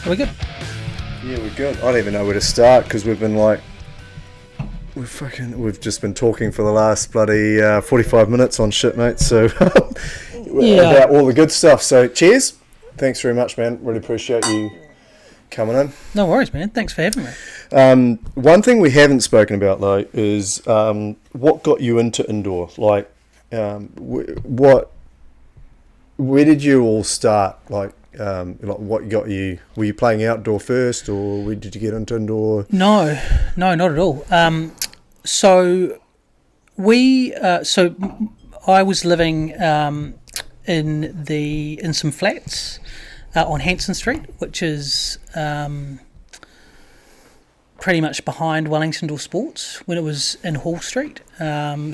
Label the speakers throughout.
Speaker 1: Are we good?
Speaker 2: Yeah, we're good. I don't even know where to start because we've been we've just been talking for the last bloody 45 minutes on shit, mate. So about all the good stuff. So cheers. Thanks very much, man. Really appreciate you coming in.
Speaker 1: No worries, man. Thanks for having me.
Speaker 2: One thing we haven't spoken about though is what got you into indoor. Like, where did you all start? Like what got you? Were you playing outdoor first, or where did you get into indoor?
Speaker 1: No, not at all. So I was living in some flats on Hanson Street, which is pretty much behind Wellington Door Sports when it was in Hall Street. My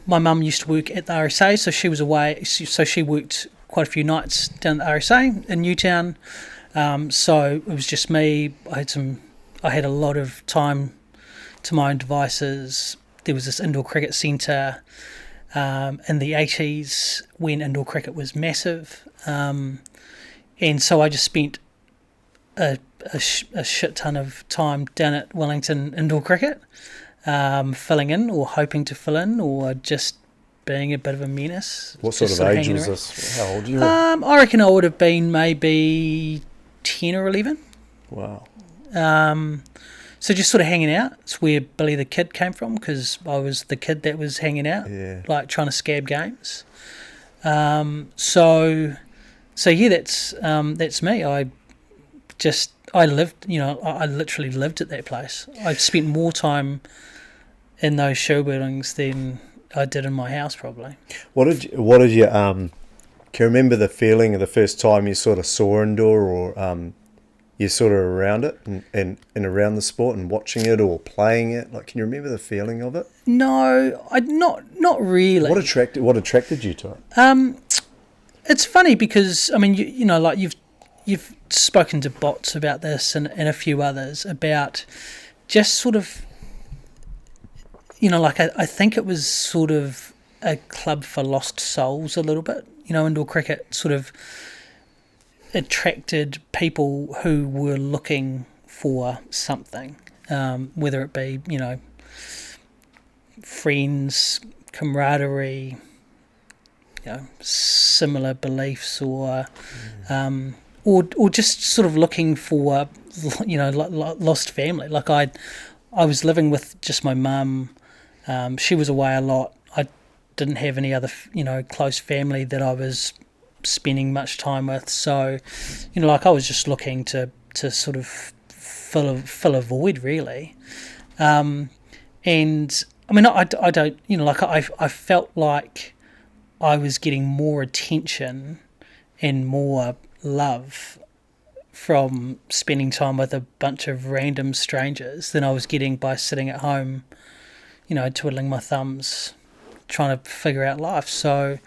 Speaker 1: mum used to work at the RSA, so she was away. So she worked quite a few nights down at the RSA in Newtown. So it was just me. I had a lot of time to my own devices. There was this indoor cricket centre in the 80s when indoor cricket was massive. And so I just spent a shit ton of time down at Wellington indoor cricket, filling in or hoping to fill in or just being a bit of a menace.
Speaker 2: What sort of age was this? How old are you?
Speaker 1: I reckon I would have been maybe 10 or 11.
Speaker 2: Wow.
Speaker 1: So just sort of hanging out. It's where Billy the Kid came from, because I was the kid that was hanging out, like trying to scab games. So yeah, that's me. I lived, I literally lived at that place. I spent more time in those show buildings than I did in my house, probably.
Speaker 2: What did you can you remember the feeling of the first time you sort of saw indoor, or you're sort of around it and around the sport and watching it or playing it? Like, can you remember the feeling of it?
Speaker 1: No, not really.
Speaker 2: What attracted you to it?
Speaker 1: It's funny because I mean, you've spoken to bots about this and a few others about just sort of, I think it was sort of a club for lost souls a little bit. Indoor cricket sort of attracted people who were looking for something, whether it be, friends, camaraderie, similar beliefs, or just sort of looking for, lost family. Like I was living with just my mum. She was away a lot. I didn't have any other, close family that I was spending much time with. So, I was just looking to sort of fill a void, really. And I mean, I don't, I felt like I was getting more attention and more love from spending time with a bunch of random strangers than I was getting by sitting at home, twiddling my thumbs, trying to figure out life. So,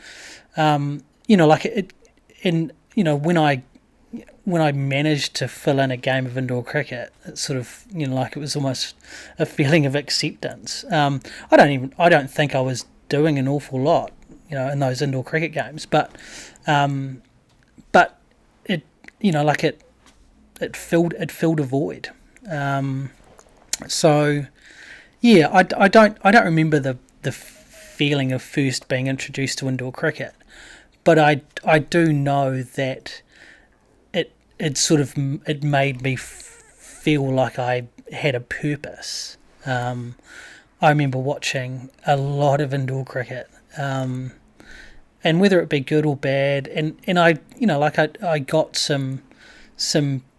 Speaker 1: when I managed to fill in a game of indoor cricket, it's sort of, it was almost a feeling of acceptance. I don't think I was doing an awful lot, in those indoor cricket games, but it, it filled a void. So yeah, I don't remember the feeling of first being introduced to indoor cricket, but I do know that it made me feel like I had a purpose. I remember watching a lot of indoor cricket, and whether it be good or bad, and I I got some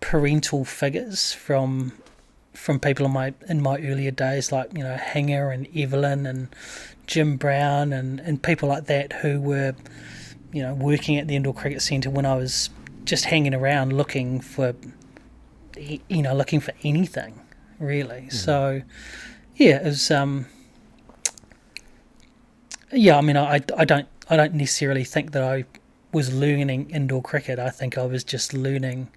Speaker 1: parental figures from people in my earlier days, like Hanger and Evelyn and Jim Brown and people like that, who were working at the indoor cricket centre when I was just hanging around looking for anything, really. Mm. So yeah, it was I mean, I don't necessarily think that I was learning indoor cricket. I think I was just learning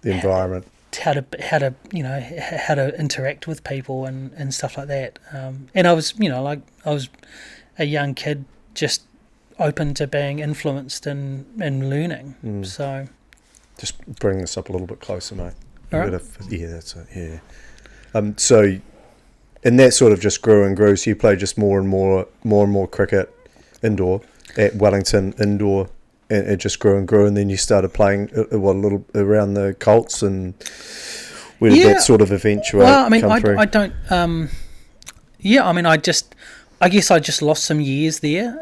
Speaker 2: the environment,
Speaker 1: how to interact with people and stuff like that. And I was I was a young kid, just open to being influenced and learning. Mm. So
Speaker 2: Just bring this up a little bit closer, mate.
Speaker 1: All right.
Speaker 2: Yeah, that's it. Yeah. So, and that sort of just grew and grew. So you played just more and more cricket indoor at Wellington indoor, and it just grew and grew. And then you started playing a little around the Colts, and where did that sort of eventuate?
Speaker 1: Well, I mean,
Speaker 2: come through?
Speaker 1: I don't. I mean, I guess I just lost some years there.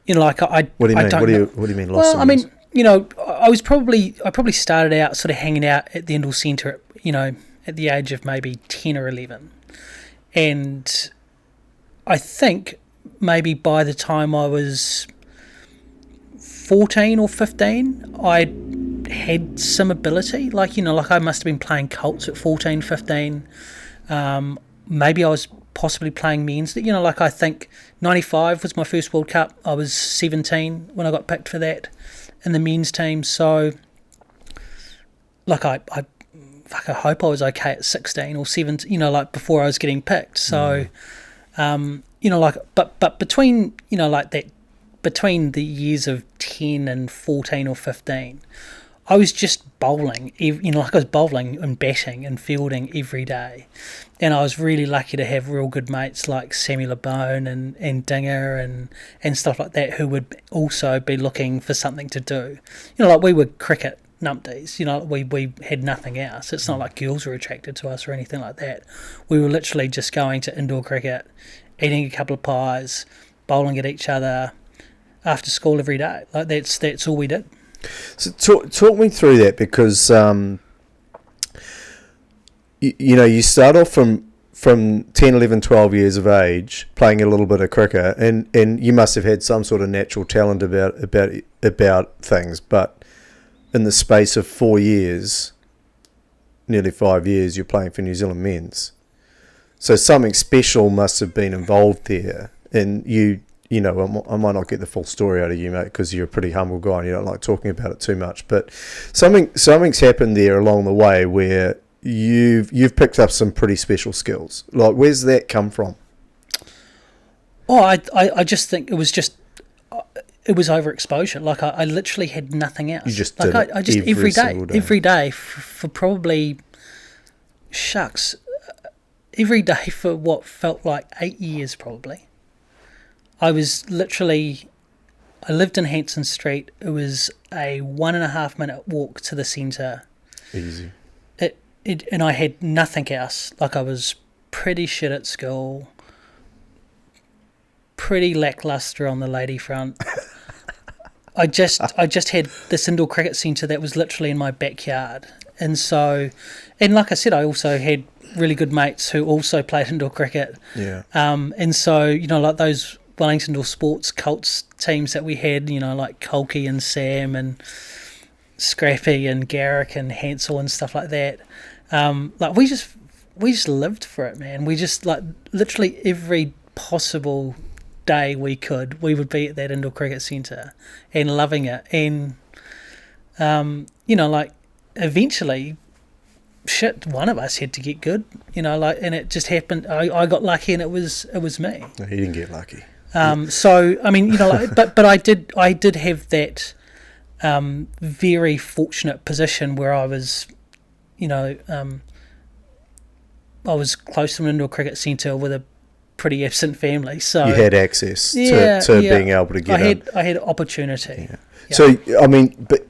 Speaker 1: Like I.
Speaker 2: What do you mean?
Speaker 1: Don't
Speaker 2: What do you mean lost?
Speaker 1: Well, I mean, I probably started out sort of hanging out at the indoor centre, at the age of maybe 10 or 11. And I think maybe by the time I was 14 or 15, I had some ability. Like I must have been playing Colts at 14, 15. Maybe I was possibly playing men's. I think 95 was my first World Cup. I was 17 when I got picked for that in the men's team. So, I hope I was okay at 16 or 17, before I was getting picked. So, but between, between the years of 10 and 14 or 15, I was just bowling, I was bowling and batting and fielding every day. And I was really lucky to have real good mates like Samuel Bone and Dinger and stuff like that, who would also be looking for something to do. We were cricket numpties, we had nothing else. It's not like girls were attracted to us or anything like that. We were literally just going to indoor cricket, eating a couple of pies, bowling at each other after school every day. That's all we did.
Speaker 2: So talk me through that, because you start off from 10, 11, 12 years of age playing a little bit of cricket, and you must have had some sort of natural talent about things, but in the space of 4 years, nearly 5 years, you're playing for New Zealand men's. So something special must have been involved there, and I might not get the full story out of you, mate, because you're a pretty humble guy and you don't like talking about it too much. But something's happened there along the way where you've picked up some pretty special skills. Like, where's that come from?
Speaker 1: Oh, I just think it was overexposure. I literally had nothing else.
Speaker 2: You just did it
Speaker 1: I just every day for probably every day for what felt like 8 years probably. I lived in Hanson Street. It was a 1.5 minute walk to the centre.
Speaker 2: Easy.
Speaker 1: And I had nothing else. I was pretty shit at school, pretty lacklustre on the lady front. I just had this indoor cricket centre that was literally in my backyard. And so, and like I said, I also had really good mates who also played indoor cricket.
Speaker 2: Yeah.
Speaker 1: And so, those Wellington Indoor Sports Colts teams that we had, like Colkey and Sam and Scrappy and Garrick and Hansel and stuff like that. We just lived for it, man. We just literally every possible day we would be at that indoor cricket centre and loving it. And eventually, one of us had to get good, and it just happened. I got lucky, and it was me.
Speaker 2: No, he didn't get lucky.
Speaker 1: So I mean, but I did have that very fortunate position where I was, I was close to an indoor cricket centre with a pretty absent family. So
Speaker 2: you had access to being able to get.
Speaker 1: I had opportunity.
Speaker 2: Yeah. Yeah. So I mean, but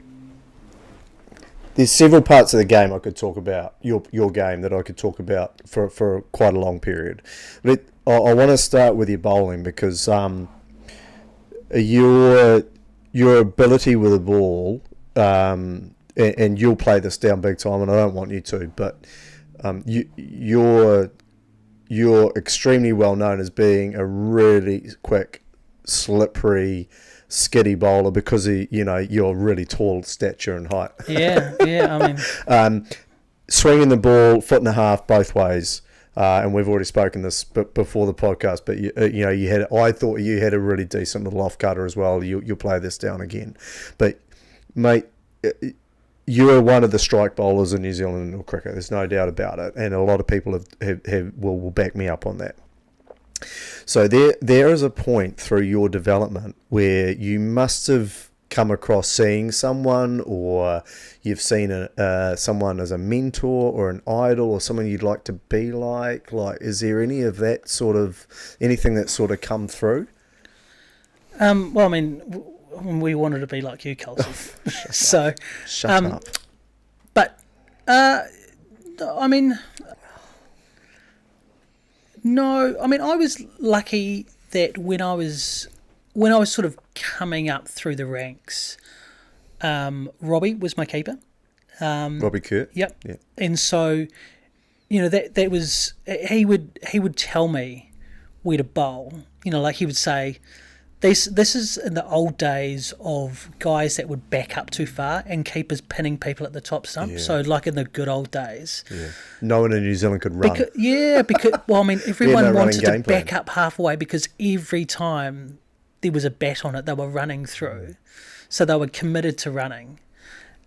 Speaker 2: there's several parts of the game I could talk about, your game that I could talk about for quite a long period. But I want to start with your bowling, because your ability with the ball, and you'll play this down big time, and I don't want you to, but you're extremely well known as being a really quick, slippery, skiddy bowler because of, your really tall stature and height.
Speaker 1: Yeah, I mean,
Speaker 2: swinging the ball 1.5 both ways, and we've already spoken this before the podcast. But I thought you had a really decent little off cutter as well. You'll play this down again, but mate, you are one of the strike bowlers in New Zealand indoor cricket. There's no doubt about it, and a lot of people will back me up on that. So there is a point through your development where you must have come across seeing someone, or you've seen someone as a mentor or an idol or someone you'd like to be like? Like, is there any of that sort of, anything that's sort of come through?
Speaker 1: Well, I mean, we wanted to be like you, Kelsey. So,
Speaker 2: Shut up.
Speaker 1: But, I mean, no, I mean, I was lucky that when I was sort of coming up through the ranks, Robbie was my keeper.
Speaker 2: Robbie Kurt.
Speaker 1: Yep.
Speaker 2: Yeah.
Speaker 1: And so, that was, he would tell me where to bowl. Like he would say, this is in the old days of guys that would back up too far and keepers pinning people at the top stump.
Speaker 2: Yeah.
Speaker 1: So like in the good old days.
Speaker 2: Yeah. No one in New Zealand could run.
Speaker 1: Because well, I mean, everyone
Speaker 2: no
Speaker 1: wanted to
Speaker 2: running game
Speaker 1: back up halfway because every time there was a bat on it, they were running through. So they were committed to running.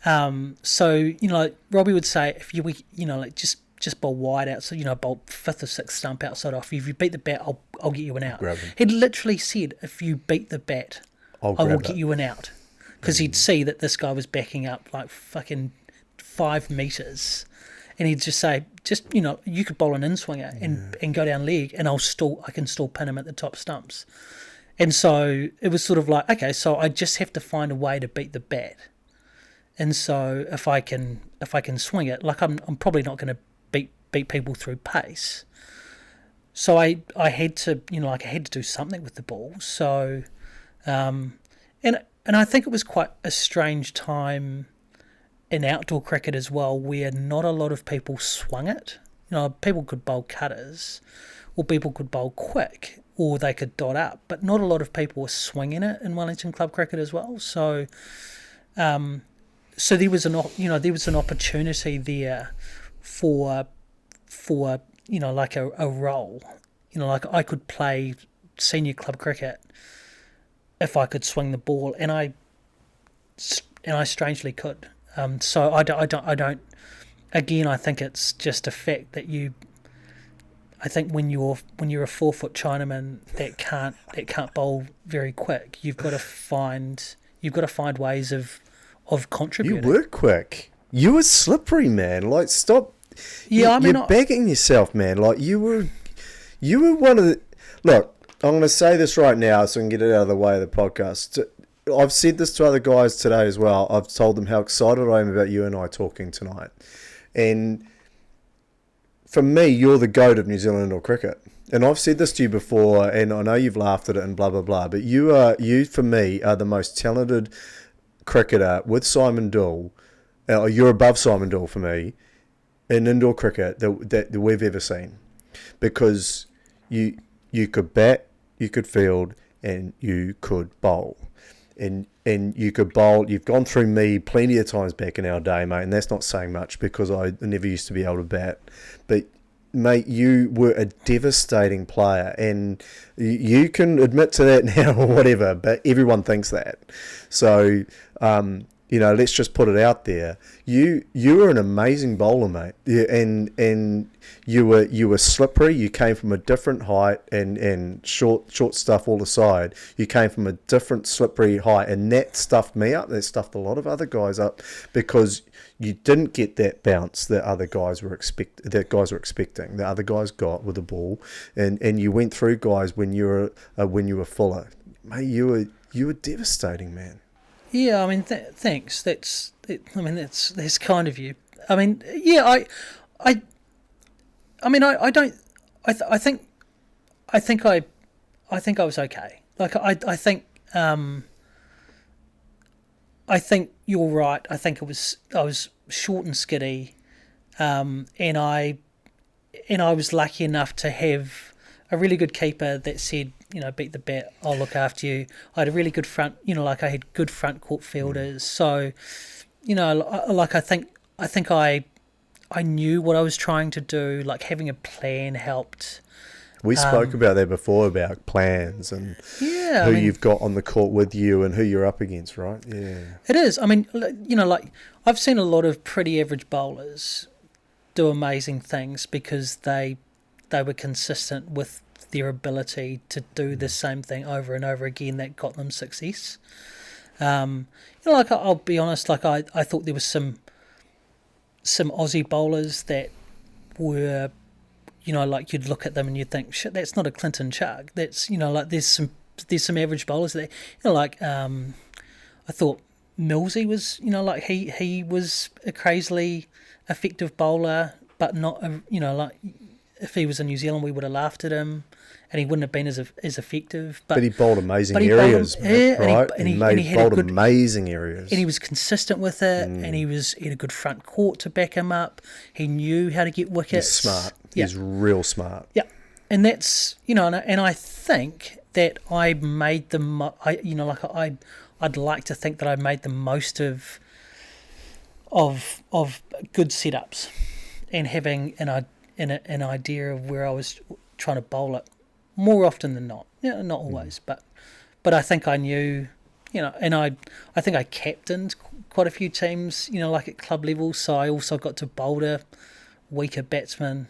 Speaker 1: So, like Robbie would say, if you just bowl wide out, so, bowl fifth or sixth stump outside off. If you beat the bat, I'll get you an out. He'd literally said, if you beat the bat, I will get you an out. Because he'd see that this guy was backing up like fucking 5 metres. And he'd just say, you could bowl an in-swinger and go down leg, and I can still pin him at the top stumps. And so it was sort of like, okay, so I just have to find a way to beat the bat. And so if I can swing it, like I'm probably not going to beat people through pace. So I had to, I had to do something with the ball. So, and I think it was quite a strange time in outdoor cricket as well, where not a lot of people swung it. People could bowl cutters, or people could bowl quick, or they could dot up, but not a lot of people were swinging it in Wellington club cricket as well. So, so there was an opportunity there for like a role, like I could play senior club cricket if I could swing the ball, and I strangely could. So I don't. Again, I think it's just a fact that I think when you're a 4-foot Chinaman that can't bowl very quick, you've got to find ways of contributing.
Speaker 2: You were quick. You were slippery, man. Like, stop.
Speaker 1: Yeah,
Speaker 2: you're bagging yourself, man. Like, you were one of the. Look, I'm going to say this right now so I can get it out of the way of the podcast. I've said this to other guys today as well. I've told them how excited I am about you and I talking tonight. And for me, you're the GOAT of New Zealand indoor cricket. And I've said this to you before, and I know you've laughed at it and blah, blah, blah, but you for me, are the most talented cricketer with Simon Doull. You're above Simon Doull for me in indoor cricket that we've ever seen. Because you could bat, you could field, and you could bowl. And you could bowl. You've gone through me plenty of times back in our day, mate, and that's not saying much because I never used to be able to bat. But, mate, you were a devastating player, and you can admit to that now or whatever, but everyone thinks that. So, let's just put it out there. You were an amazing bowler, mate. Yeah, and you were slippery. You came from a different height and short stuff all aside. You came from a different slippery height, and that stuffed me up. That stuffed a lot of other guys up because you didn't get that bounce that other guys were expecting. The other guys got with the ball, and you went through guys when you were fuller. Mate, you were devastating, man.
Speaker 1: Yeah, I mean, thanks. That's kind of you. I mean, yeah, I don't. I think I was okay. Like I think you're right. I think I was short and skiddy, and I was lucky enough to have a really good keeper that said, beat the bat, I'll look after you. I had a really good front, I had good front court fielders. So, like I think I knew what I was trying to do. Like having a plan helped.
Speaker 2: We spoke about that before, about plans and who you've got on the court with you and who you're up against, right? Yeah.
Speaker 1: It is. I mean, like I've seen a lot of pretty average bowlers do amazing things because they were consistent with their ability to do the same thing over and over again that got them success. Like I'll be honest, like I thought there was some Aussie bowlers that were, like you'd look at them and you'd think, shit, that's not a Clinton Chug. That's, like there's some average bowlers there. Like I thought Millsy was, like he was a crazily effective bowler, but not, like if he was in New Zealand, we would have laughed at him, and he wouldn't have been as effective. But
Speaker 2: he bowled amazing areas, right? He bowled amazing areas,
Speaker 1: and he was consistent with it, and he had a good front court to back him up. He knew how to get wickets.
Speaker 2: He's smart. Yeah. He's real smart.
Speaker 1: Yeah, and that's and I think that I made I'd like to think that I made the most of good setups, and having an idea of where I was trying to bowl it more often than not. Yeah, not always, but I think I knew, and I think I captained quite a few teams, like at club level. So I also got to bowl to weaker batsmen.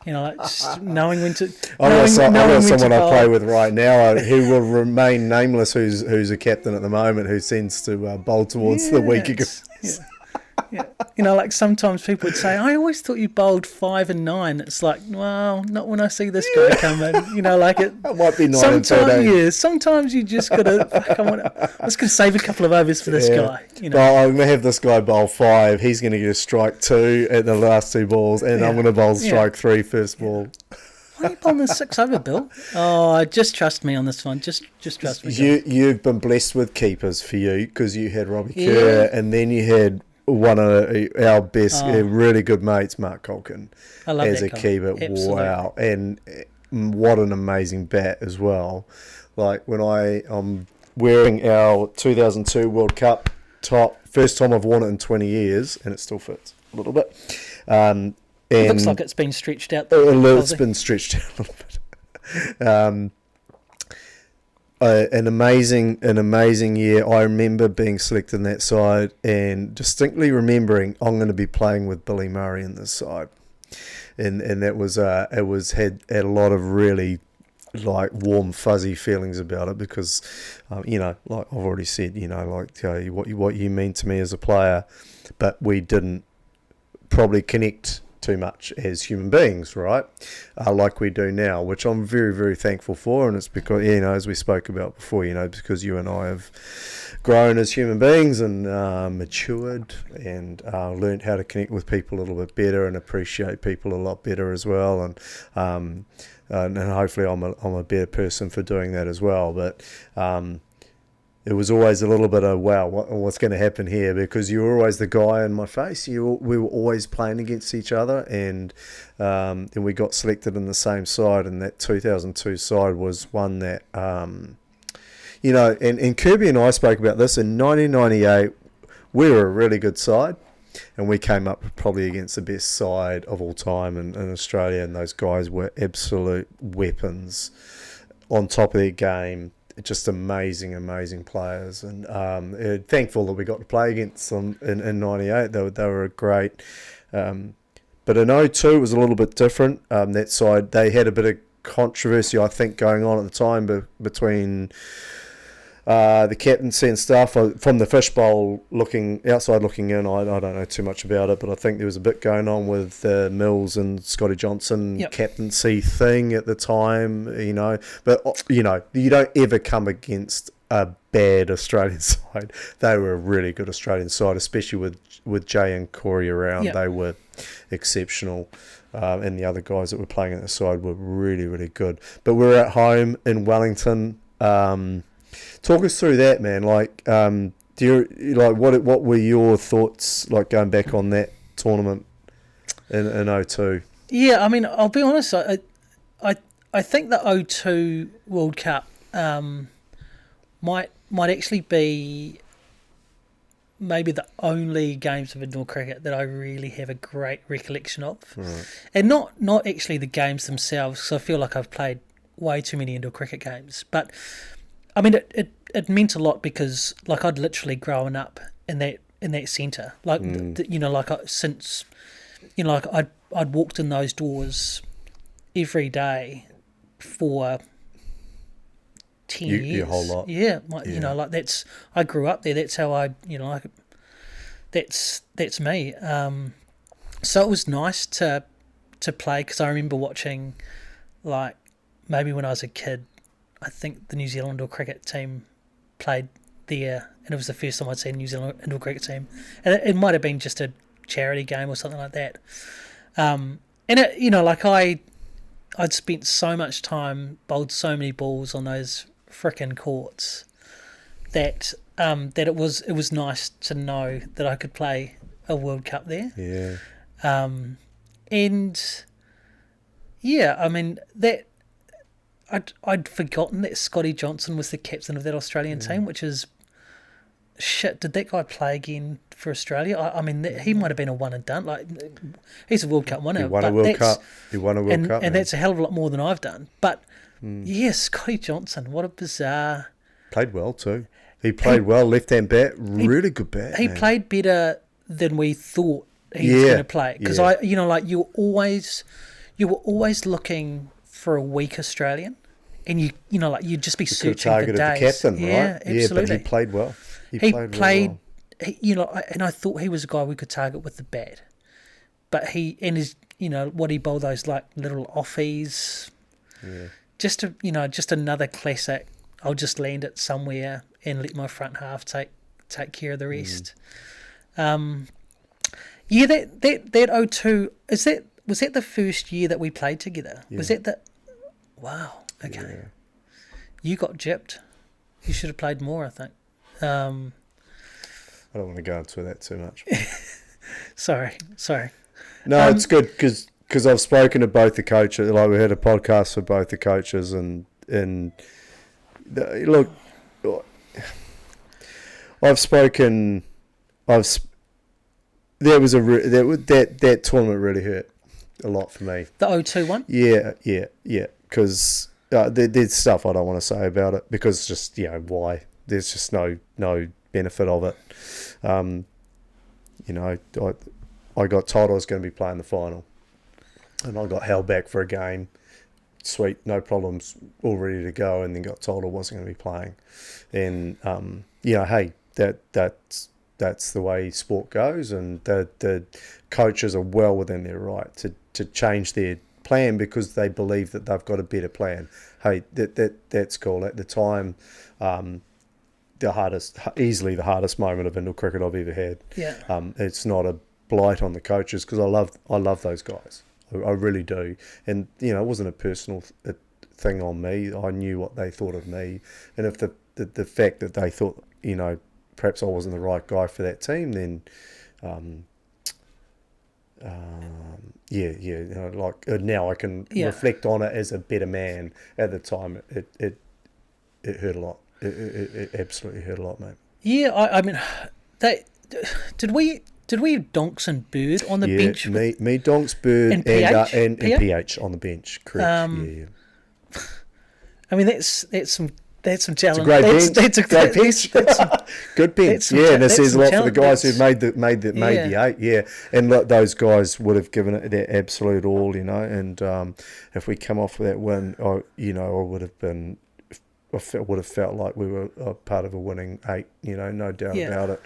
Speaker 1: Like just knowing when to.
Speaker 2: I've got someone I play with right now who will remain nameless, who's a captain at the moment, who tends to bowl towards the weaker guys.
Speaker 1: Yeah. Like sometimes people would say, I always thought you bowled 5 and 9. It's like, well, not when I see this guy come in. Like it.
Speaker 2: It might be 9 and 13.
Speaker 1: Yeah, sometimes you just got to, I'm just going to save a couple of overs for this guy.
Speaker 2: Well, I'm going to have this guy bowl 5. He's going to get a strike 2 at the last 2 balls, and I'm going to bowl strike 3 first ball.
Speaker 1: Why are you bowling a 6 over, Bill? Oh, just trust me on this one. Just trust me.
Speaker 2: You've been blessed with keepers for you, because you had Robbie Kerr, and then you had one of our best, really good mates, Mark Colkin, as a keeper. Absolutely. Wow, and what an amazing bat as well. Like when I'm wearing our 2002 World Cup top, first time I've worn it in 20 years, and it still fits a little bit. And
Speaker 1: it looks like it's been stretched out.
Speaker 2: It's been stretched out a little bit. An amazing year. I remember being selected in that side, and distinctly remembering I'm going to be playing with Billy Murray in this side, and that was had a lot of really like warm fuzzy feelings about it, because like I've already said, what you mean to me as a player, but we didn't probably connect too much as human beings, right? Like we do now, which I'm very, very thankful for. And it's because, as we spoke about before, because you and I have grown as human beings and matured and learned how to connect with people a little bit better and appreciate people a lot better as well. And hopefully I'm a better person for doing that as well. But it was always a little bit of, wow, what's going to happen here? Because you were always the guy in my face. We were always playing against each other, and then we got selected in the same side, and that 2002 side was one that, and Kirby and I spoke about this. In 1998, we were a really good side, and we came up probably against the best side of all time in Australia, and those guys were absolute weapons on top of their game. Just amazing players, and thankful that we got to play against them in 98. They were great, but in 02 it was a little bit different. That side, they had a bit of controversy, I think, going on at the time between the captaincy and stuff. From the fishbowl looking in, I don't know too much about it, but I think there was a bit going on with the Mills and Scotty Johnson captaincy thing at the time, But, you don't ever come against a bad Australian side. They were a really good Australian side, especially with Jay and Corey around. They were exceptional. And the other guys that were playing at the side were really, really good. But we were at home in Wellington. Talk us through that, man. Like, what were your thoughts like going back on that tournament in 02?
Speaker 1: Yeah, I mean, I'll be honest. I think the 02 World Cup might actually be maybe the only games of indoor cricket that I really have a great recollection of, and not actually the games themselves, because I feel like I've played way too many indoor cricket games, but. I mean, it meant a lot because, like, I'd literally grown up in that centre, like, since, like, I'd walked in those doors every day for 10 years.
Speaker 2: Your whole lot.
Speaker 1: Yeah,
Speaker 2: Yeah.
Speaker 1: like that's, I grew up there. That's how I, like, that's me. So it was nice to play, because I remember watching, like, maybe when I was a kid, I think the New Zealand indoor cricket team played there, and it was the first time I'd seen New Zealand indoor cricket team, and it might have been just a charity game or something like that. And it, like I'd spent so much time, bowled so many balls on those frickin' courts that that it was nice to know that I could play a World Cup there.
Speaker 2: Yeah.
Speaker 1: And yeah, I mean that I'd forgotten that Scotty Johnson was the captain of that Australian team, which is shit. Did that guy play again for Australia? I mean, he might have been a one and done. Like, he's a World Cup winner.
Speaker 2: He won a World Cup. He won a World Cup,
Speaker 1: and that's a hell of a lot more than I've done. But yeah, Scotty Johnson, what a bizarre.
Speaker 2: Played well too. He played well, left hand bat, really good bat.
Speaker 1: He played better than we thought he was going to play, because like you were always looking for a weak Australian, and like you'd just be searching for days.
Speaker 2: The captain,
Speaker 1: yeah,
Speaker 2: right?
Speaker 1: Absolutely.
Speaker 2: Yeah, but he played well.
Speaker 1: He played well. And I thought he was a guy we could target with the bat, but his what he bowled, those like little offies, just another classic. I'll just land it somewhere and let my front half take care of the rest. Yeah, that 02, was that the first year that we played together?
Speaker 2: Yeah.
Speaker 1: Was that the... Wow, okay.
Speaker 2: Yeah.
Speaker 1: You got gypped. You should have played more, I think.
Speaker 2: I don't want to go into that too much.
Speaker 1: Sorry.
Speaker 2: No, it's good because I've spoken to both the coaches. Like, we had a podcast for both the coaches, and look, I've spoken. That tournament really hurt a lot for me.
Speaker 1: The 02 one?
Speaker 2: Yeah. Because there's stuff I don't want to say about it, because just why there's just no benefit of it. I got told I was going to be playing the final, and I got held back for a game. Sweet, no problems, all ready to go, and then got told I wasn't going to be playing. And hey, that's the way sport goes, and the coaches are well within their right to change their plan because they believe that they've got a better plan. Hey, that's cool. At the time, easily the hardest moment of indoor cricket I've ever had.
Speaker 1: Yeah.
Speaker 2: It's not a blight on the coaches, because I love those guys. I really do. And it wasn't a personal thing on me. I knew what they thought of me, and if the fact that they thought perhaps I wasn't the right guy for that team, then now I can reflect on it as a better man. At the time, it hurt a lot. It absolutely hurt a lot, mate.
Speaker 1: Yeah, I mean, did we have Donks and Bird on the bench?
Speaker 2: Me, Donks, Bird, and PH on the bench. Correct. Yeah.
Speaker 1: I mean, that's some challenge.
Speaker 2: It's a great bench.
Speaker 1: That's a great bench.
Speaker 2: Good bench. And it says a lot for the guys who made the 8. Yeah, and those guys would have given it their absolute all, And if we come off with that win, I would have been. I would have felt like we were a part of a winning 8, no doubt about it.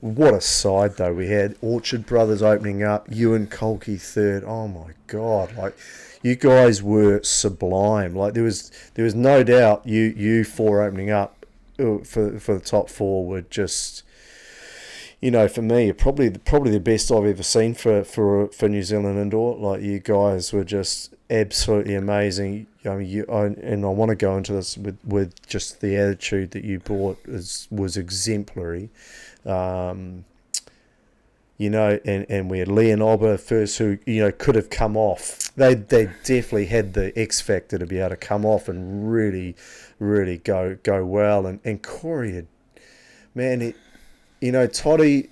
Speaker 2: What a side, though. We had Orchard Brothers opening up, Ewan Colkey third. Oh, my God. Like, you guys were sublime. Like, there was no doubt you four opening up for the top 4 were just... for me, probably the best I've ever seen for New Zealand indoor. Like, you guys were just absolutely amazing. I want to go into this with just the attitude that you brought was exemplary. And we had Leon Obber first, who could have come off. They definitely had the X factor to be able to come off and really, really go well. And Corey had, man, Toddy,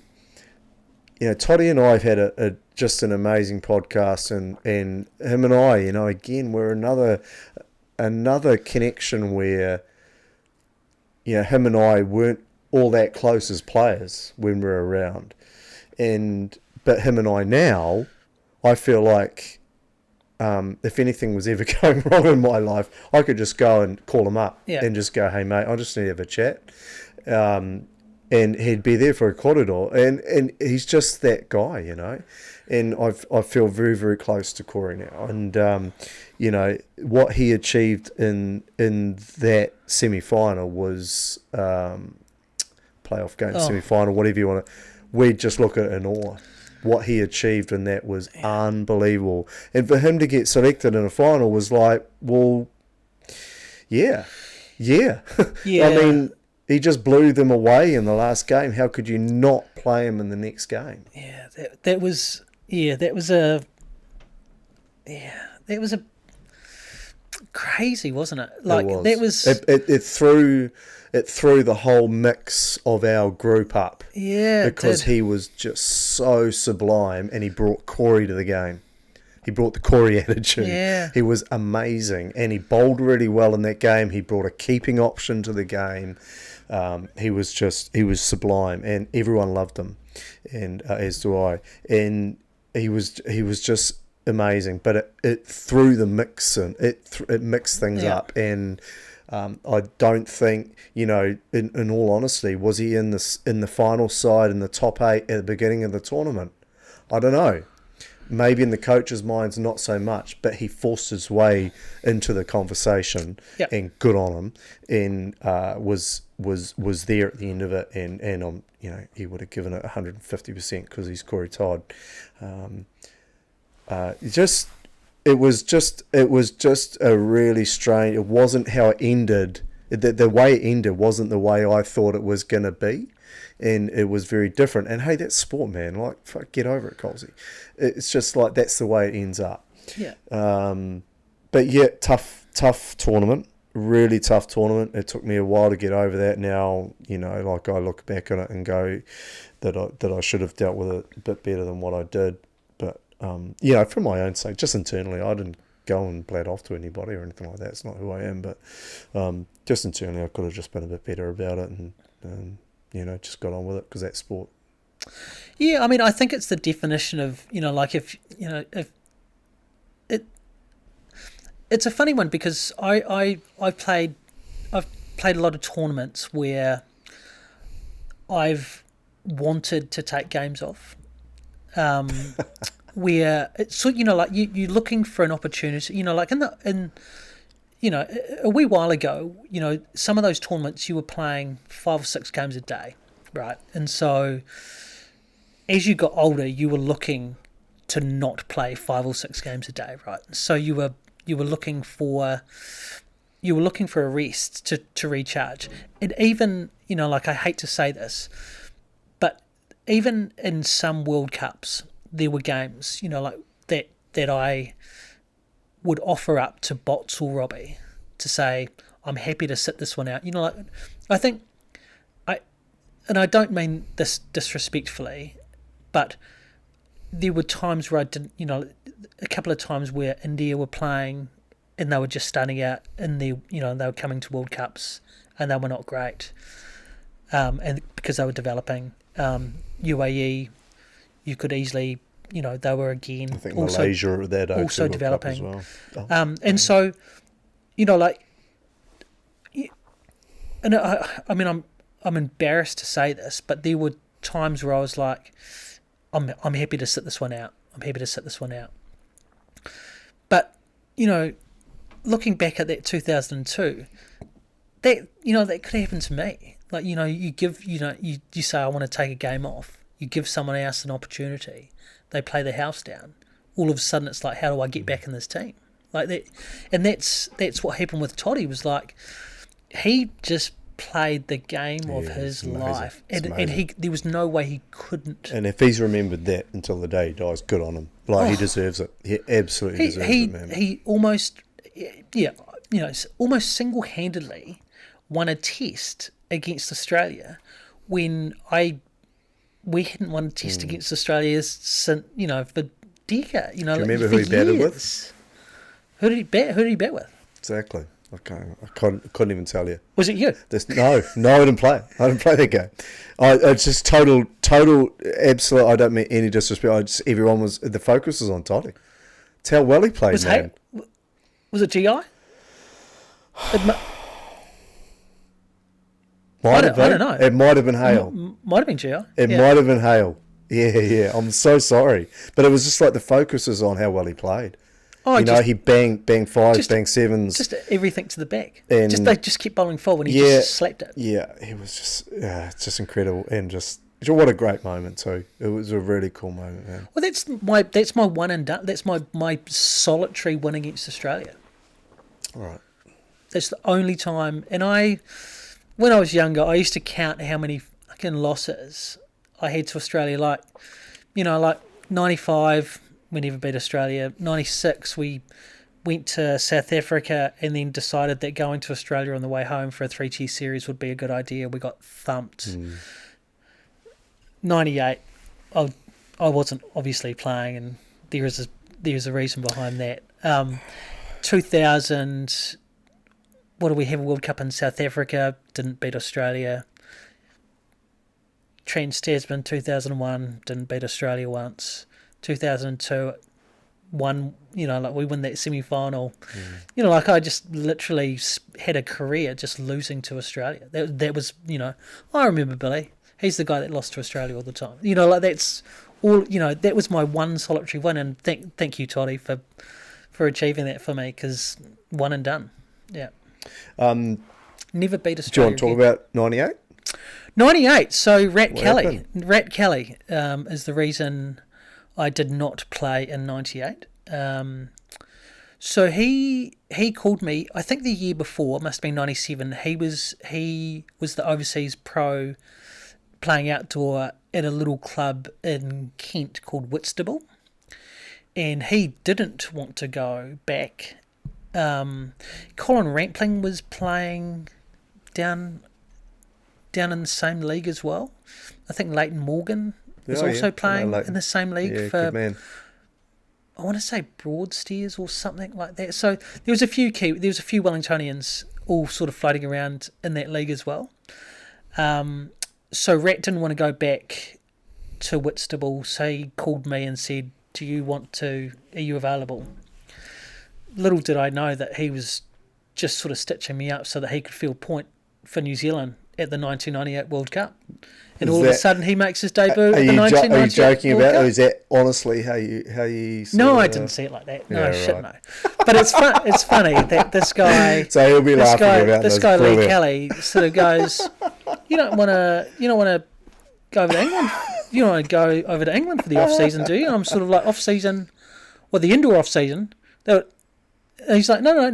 Speaker 2: Toddy and I have had just an amazing podcast, and him and I, again, we're another connection where, him and I weren't all that close as players when we were around, but him and I now, I feel like if anything was ever going wrong in my life, I could just go and call him up and just go, hey, mate, I just need to have a chat. And he'd be there for a corridor. And he's just that guy, you know. And I feel very, very close to Corey now. And, you know, what he achieved in that semi-final was playoff game, semi-final, whatever you want to... We just look at it in awe. What he achieved in that was unbelievable. And for him to get selected in a final was like, well, yeah. I mean, he just blew them away in the last game. How could you not play him in the next game?
Speaker 1: Yeah, that was crazy, wasn't it? Like
Speaker 2: it was. It threw the whole mix of our group up.
Speaker 1: Yeah,
Speaker 2: because he was just so sublime, and he brought Corey to the game. He brought the Corey attitude.
Speaker 1: Yeah.
Speaker 2: He was amazing, and he bowled really well in that game. He brought a keeping option to the game. He was sublime, and everyone loved him, and as do I. And he was just amazing. But it threw the mix in. It mixed things up, and I don't think, you know, in all honesty, was he in the final side in the top 8 at the beginning of the tournament? I don't know. Maybe in the coach's minds, not so much, but he forced his way into the conversation, and good on him, and was there at the end of it, and you know, he would have given it 150% because he's Corey Todd. It was just a really strange. It wasn't how it ended. The way it ended wasn't the way I thought it was going to be, and it was very different. And hey, that's sport, man. Like, fuck, get over it, Colsey. It's just like that's the way it ends up.
Speaker 1: Yeah.
Speaker 2: But yeah, tough tournament. Really tough tournament. It took me a while to get over that. Now, you know, like I look back on it and go that I should have dealt with it a bit better than what I did. But you know, for my own sake, just internally, I didn't go and blad off to anybody or anything like that. It's not who I am. But just internally, I could have just been a bit better about it, and you know, just got on with it because that's sport.
Speaker 1: Yeah, I mean, I think it's the definition of, you know, like if it's a funny one because I've played a lot of tournaments where I've wanted to take games off, where it's, so, you know, like you're looking for an opportunity, you know, like in you know, a wee while ago, you know, some of those tournaments you were playing 5 or 6 games a day, right? And so as you got older, you were looking to not play 5 or 6 games a day, right? So you were looking for a rest to recharge. And even, you know, like I hate to say this, but even in some World Cups, there were games, you know, like that I would offer up to Bots or Robbie to say, I'm happy to sit this one out. You know, like I think I don't mean this disrespectfully, but there were times where I didn't, you know, a couple of times where India were playing and they were just starting out in the, you know, they were coming to World Cups and they were not great. And because they were developing, UAE, you could easily, you know, they were again
Speaker 2: I think also, Malaysia at that
Speaker 1: also developing
Speaker 2: as well.
Speaker 1: And so, you know, like, and I mean, I'm embarrassed to say this, but there were times where I was like, I'm happy to sit this one out. I'm happy to sit this one out. But, you know, looking back at that 2002, that, you know, that could happen to me. Like, you know, you say, I want to take a game off. You give someone else an opportunity. They play the house down. All of a sudden, it's like, how do I get back in this team? Like that, and that's what happened with Toddy. Was like, he just played the game of his life, and there was no way he couldn't.
Speaker 2: And if he's remembered that until the day he dies, good on him. Like, he deserves it. He absolutely deserves it, man.
Speaker 1: He almost, you know, almost single-handedly won a test against Australia when we hadn't won a test against Australia since, you know, for decades. You know,
Speaker 2: do you remember who he batted with?
Speaker 1: Who did he bat with?
Speaker 2: Exactly. I couldn't even tell you.
Speaker 1: Was it you?
Speaker 2: No, I didn't play. I didn't play that game. It's just total, absolute. I don't mean any disrespect. Everyone was, the focus was on Toddy. It's how well he played,
Speaker 1: Was
Speaker 2: man.
Speaker 1: was it GI? It
Speaker 2: Might have been.
Speaker 1: I don't know.
Speaker 2: It might have been Hale.
Speaker 1: might have been GI.
Speaker 2: It
Speaker 1: Yeah.
Speaker 2: might have been Hale. Yeah. I'm so sorry. But it was just like the focus was on how well he played.
Speaker 1: Oh,
Speaker 2: You know, he bang fives,
Speaker 1: just-
Speaker 2: bang sevens.
Speaker 1: just everything to the back.
Speaker 2: And-
Speaker 1: They just kept bowling forward and he
Speaker 2: Yeah.
Speaker 1: just slapped it.
Speaker 2: Yeah, he was just incredible. And just what a great moment too. It was a really cool moment, man.
Speaker 1: Well, that's my one and done. That's my solitary win against Australia.
Speaker 2: All right.
Speaker 1: That's the only time. And when I was younger, I used to count how many fucking losses I had to Australia. Like 95, we never beat Australia. 96, we went to South Africa and then decided that going to Australia on the way home for a 3-T series would be a good idea. We got thumped. 98, I wasn't obviously playing, and there's a reason behind that. 2000, what do we have, a World Cup in South Africa, didn't beat Australia. Trans-Tasman 2001, didn't beat Australia once. 2002, won, we win that semi-final. I just literally had a career just losing to Australia. That was, I remember Billy. He's the guy that lost to Australia all the time. That's all, that was my one solitary win, and thank you, Toddy, for achieving that for me, because one and done. Yeah. Never beat Australia.
Speaker 2: Do you want to talk about 98?
Speaker 1: 98. So Rat
Speaker 2: What
Speaker 1: Kelly.
Speaker 2: happened?
Speaker 1: Rat Kelly is the reason I did not play in 98. So he called me, I think the year before, must have been 97. He was the overseas pro playing outdoor at a little club in Kent called Whitstable. And he didn't want to go back. Colin Rampling was playing down in the same league as well. I think Leighton Morgan was also playing in the same league for,
Speaker 2: good man.
Speaker 1: I want to say Broadstairs or something like that. So there was a few Wellingtonians all sort of floating around in that league as well. So Rat didn't want to go back to Whitstable, so he called me and said, are you available? Little did I know that he was just sort of stitching me up so that he could field point for New Zealand at the 1998 World Cup. And all of a sudden he makes his debut at the 1998
Speaker 2: Are you joking
Speaker 1: World
Speaker 2: about
Speaker 1: Cup.
Speaker 2: Or is that honestly how you
Speaker 1: No, I didn't see it like that. No,
Speaker 2: Yeah,
Speaker 1: shit,
Speaker 2: right.
Speaker 1: no. But it's funny that this guy,
Speaker 2: So he'll be laughing about
Speaker 1: this
Speaker 2: this.
Speaker 1: guy Lee
Speaker 2: Brilliant.
Speaker 1: Kelly, sort of goes, you don't want to go over to England. You don't want to go over to England for the off season, do you? And I'm sort of like, off season, well, the indoor off season. And he's like, no.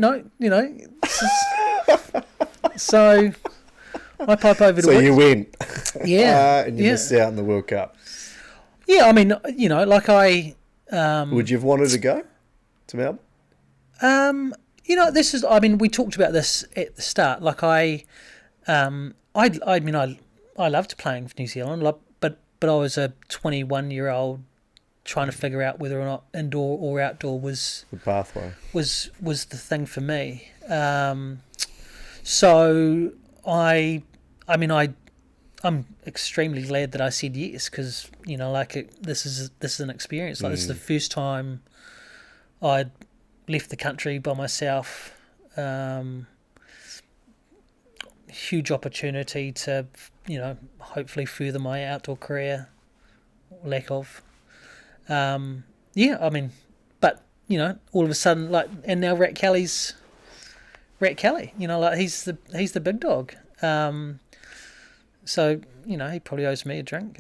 Speaker 1: So I pipe over to.
Speaker 2: So you win.
Speaker 1: Yeah,
Speaker 2: and you missed out in the World Cup.
Speaker 1: Yeah, I mean, like I.
Speaker 2: Would you have wanted to go to Melbourne?
Speaker 1: This is. I mean, we talked about this at the start. Like I loved playing for New Zealand, but I was a 21-year-old trying to figure out whether or not indoor or outdoor was
Speaker 2: The pathway.
Speaker 1: was the thing for me. So I'm extremely glad that I said yes, because this is an experience. Like this is the first time I'd left the country by myself. Huge opportunity to hopefully further my outdoor career, lack of. But all of a sudden, and now Rat Kelly's Rat Kelly. He's the big dog. So he probably owes me a drink.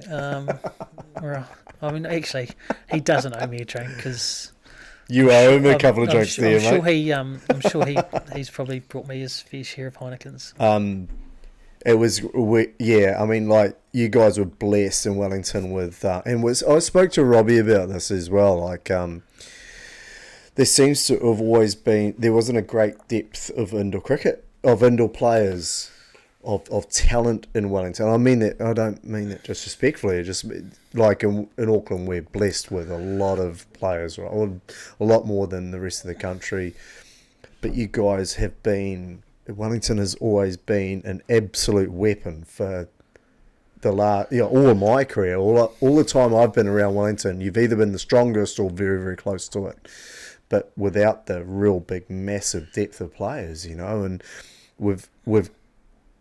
Speaker 1: Actually, he doesn't owe me a drink, because
Speaker 2: You owe him a couple of drinks there, mate.
Speaker 1: I'm sure he's probably brought me his fair share of Heinekens.
Speaker 2: It was, you guys were blessed in Wellington with, I spoke to Robbie about this as well. There seems to have always been, there wasn't a great depth of indoor cricket, of indoor players, of talent in Wellington. I don't mean that disrespectfully. Just like in Auckland, we're blessed with a lot of players, right? A lot more than the rest of the country. But you guys have been. Wellington has always been an absolute weapon for the all of my career, all the time I've been around Wellington. You've either been the strongest or very, very close to it. but without the real big, massive depth of players, you know. And we've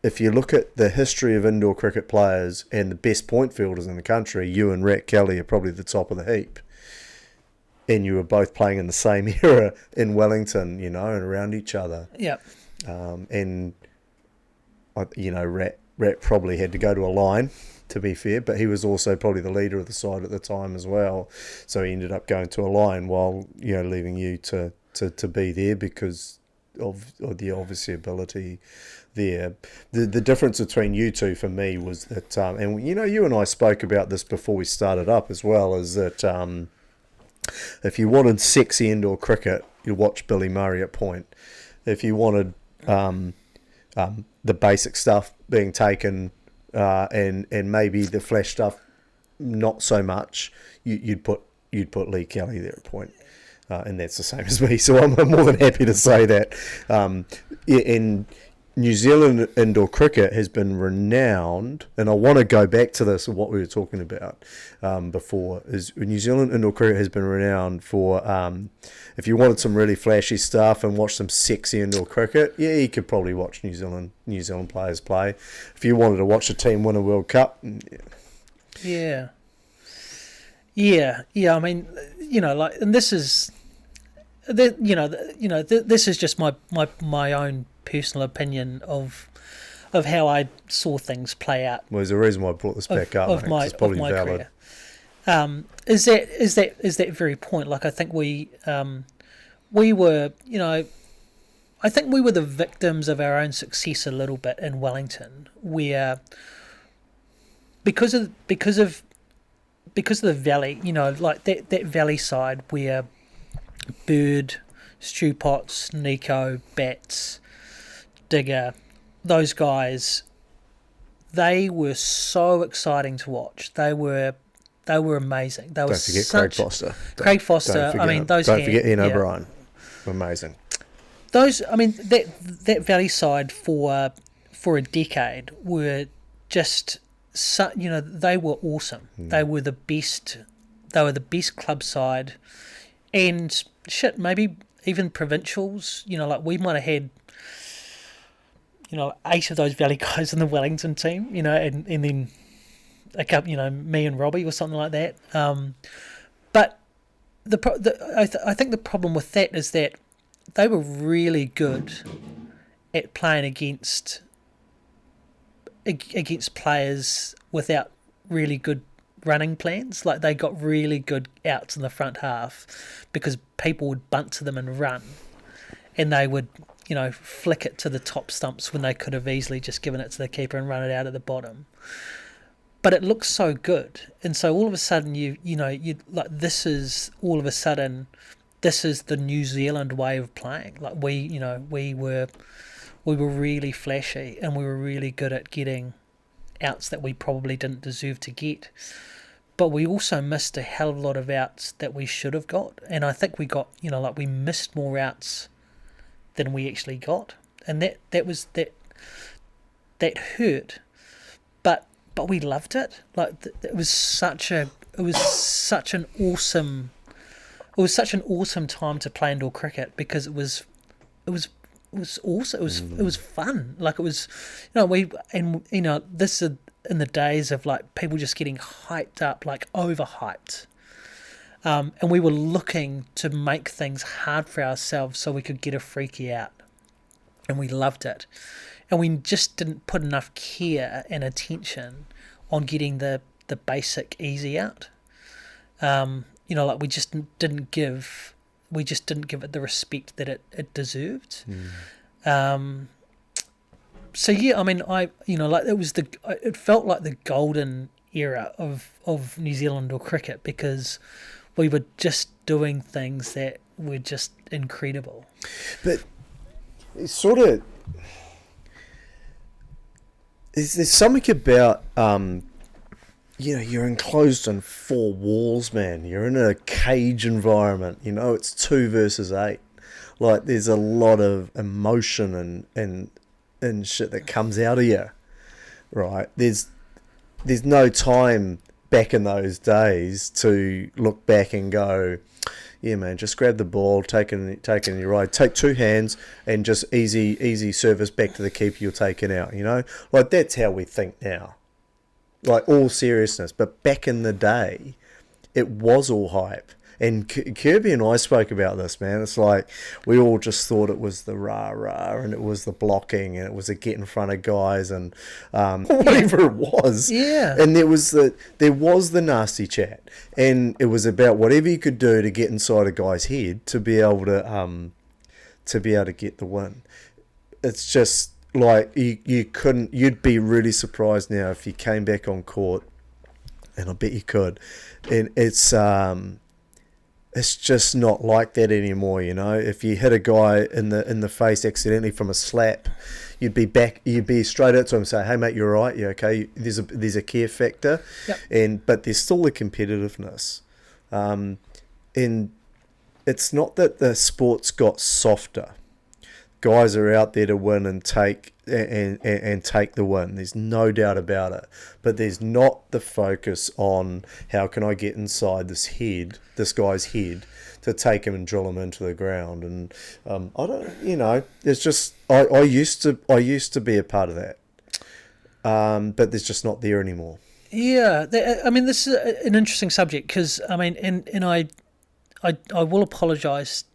Speaker 2: if you look at the history of indoor cricket players and the best point fielders in the country, you and Rat Kelly are probably the top of the heap. And you were both playing in the same era in Wellington, you know, and around each other.
Speaker 1: Yeah.
Speaker 2: And, you know, Rat probably had to go to a line, to be fair, but he was also probably the leader of the side at the time as well. So he ended up going to a line while, you know, leaving you to be there because of the obvious ability there. The difference between you two for me was that, and, you know, you and I spoke about this before we started up as well, is that... if you wanted sexy indoor cricket, you watch Billy Murray at point. If you wanted the basic stuff being taken and maybe the flash stuff not so much, you'd put Lee Kelly there at point. And that's the same as me. So I'm more than happy to say that. And New Zealand indoor cricket has been renowned, and I want to go back to this, what we were talking about before, is New Zealand indoor cricket has been renowned for, if you wanted some really flashy stuff and watch some sexy indoor cricket, yeah, you could probably watch New Zealand players play. If you wanted to watch a team win a World Cup,
Speaker 1: yeah. I mean, you know, like, and this is, this is just my own personal opinion of how I saw things play out.
Speaker 2: Well, there's a reason why I brought this back up.
Speaker 1: Of my career. Is that very point? Like, I think we were, you know, I think we were the victims of our own success a little bit in Wellington, where because of the valley, you know, like that valley side where Bird, Stu Potts, Nico, Bats, Digger, those guys, they were so exciting to watch. They were amazing. They were
Speaker 2: Don't forget Craig Foster.
Speaker 1: Craig Foster. I mean, those.
Speaker 2: Don't forget Ian O'Brien. Amazing.
Speaker 1: Those. I mean, that valley side for a decade were just. You know, they were awesome. They were the best. They were the best club side, and shit, maybe even provincials. You know, like we might have had, you know, 8 of those Valley guys in the Wellington team. You know, and then a couple, you know, me and Robbie or something like that. But I think the problem with that is that they were really good at playing against players without really good running plans. Like, they got really good outs in the front half because people would bunt to them and run, and they would, you know, flick it to the top stumps when they could have easily just given it to the keeper and run it out at the bottom. But it looks so good, and so all of a sudden you like, this is the New Zealand way of playing. Like, we were really flashy, and we were really good at getting outs that we probably didn't deserve to get. But we also missed a hell of a lot of outs that we should have got. And I think we got, you know, like, we missed more outs than we actually got. And that hurt. But we loved it. Like, it was such an awesome time to play indoor cricket, because it was awesome. It was fun. Like, it was, you know, this is in the days of, like, people just getting hyped up, like overhyped. And we were looking to make things hard for ourselves so we could get a freaky out. And we loved it. And we just didn't put enough care and attention on getting the basic easy out. You know, like, we just didn't give it the respect that it deserved. So yeah, I mean, it felt like the golden era of New Zealand or cricket, because we were just doing things that were just incredible.
Speaker 2: But it's sort of, there's something about you know, you're enclosed in 4 walls, man. You're in a cage environment. You know, it's 2 versus 8. Like, there's a lot of emotion and shit that comes out of you, right? There's no time back in those days to look back and go, yeah, man, just grab the ball, take it in your ride, take two hands, and just easy service back to the keeper you're taking out. Like that's how we think now. Like all seriousness, but back in the day, it was all hype. And Kirby and I spoke about this, man. It's like we all just thought it was the rah-rah and it was the blocking and it was the get in front of guys and whatever it was.
Speaker 1: Yeah.
Speaker 2: And there was the nasty chat, and it was about whatever you could do to get inside a guy's head to be able to get the win. It's just like you couldn't. You'd be really surprised now if you came back on court, and I bet you could. And it's just not like that anymore, If you hit a guy in the face accidentally from a slap, you'd be straight out to him and say, "Hey mate, you're right, you okay?" There's a care factor, but there's still the competitiveness, and it's not that the sport's got softer. Guys are out there to win and take the win. There's no doubt about it. But there's not the focus on how can I get inside this guy's head, to take him and drill him into the ground. And I don't, it's just I used to be a part of that, but there's just not there anymore.
Speaker 1: Yeah, this is an interesting subject because and I will apologise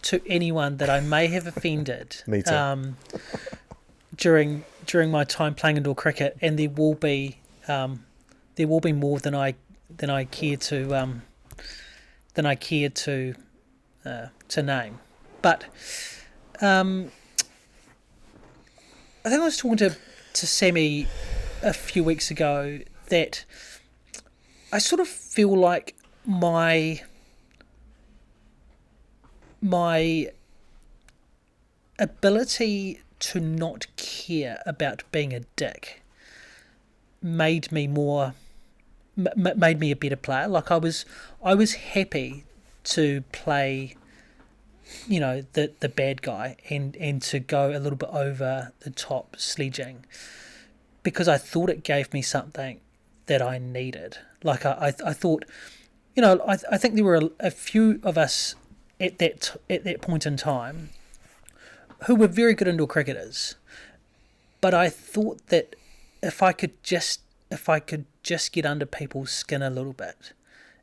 Speaker 1: to anyone that I may have offended.
Speaker 2: Me too.
Speaker 1: During my time playing indoor cricket, and there will be more than I care to name. But I think I was talking to Sammy a few weeks ago that I sort of feel like my ability to not care about being a dick made me a better player. Like I was happy to play, the bad guy and to go a little bit over the top sledging, because I thought it gave me something that I needed. Like I thought, I think there were a few of us at that point in time who were very good indoor cricketers, but I thought that if I could just get under people's skin a little bit,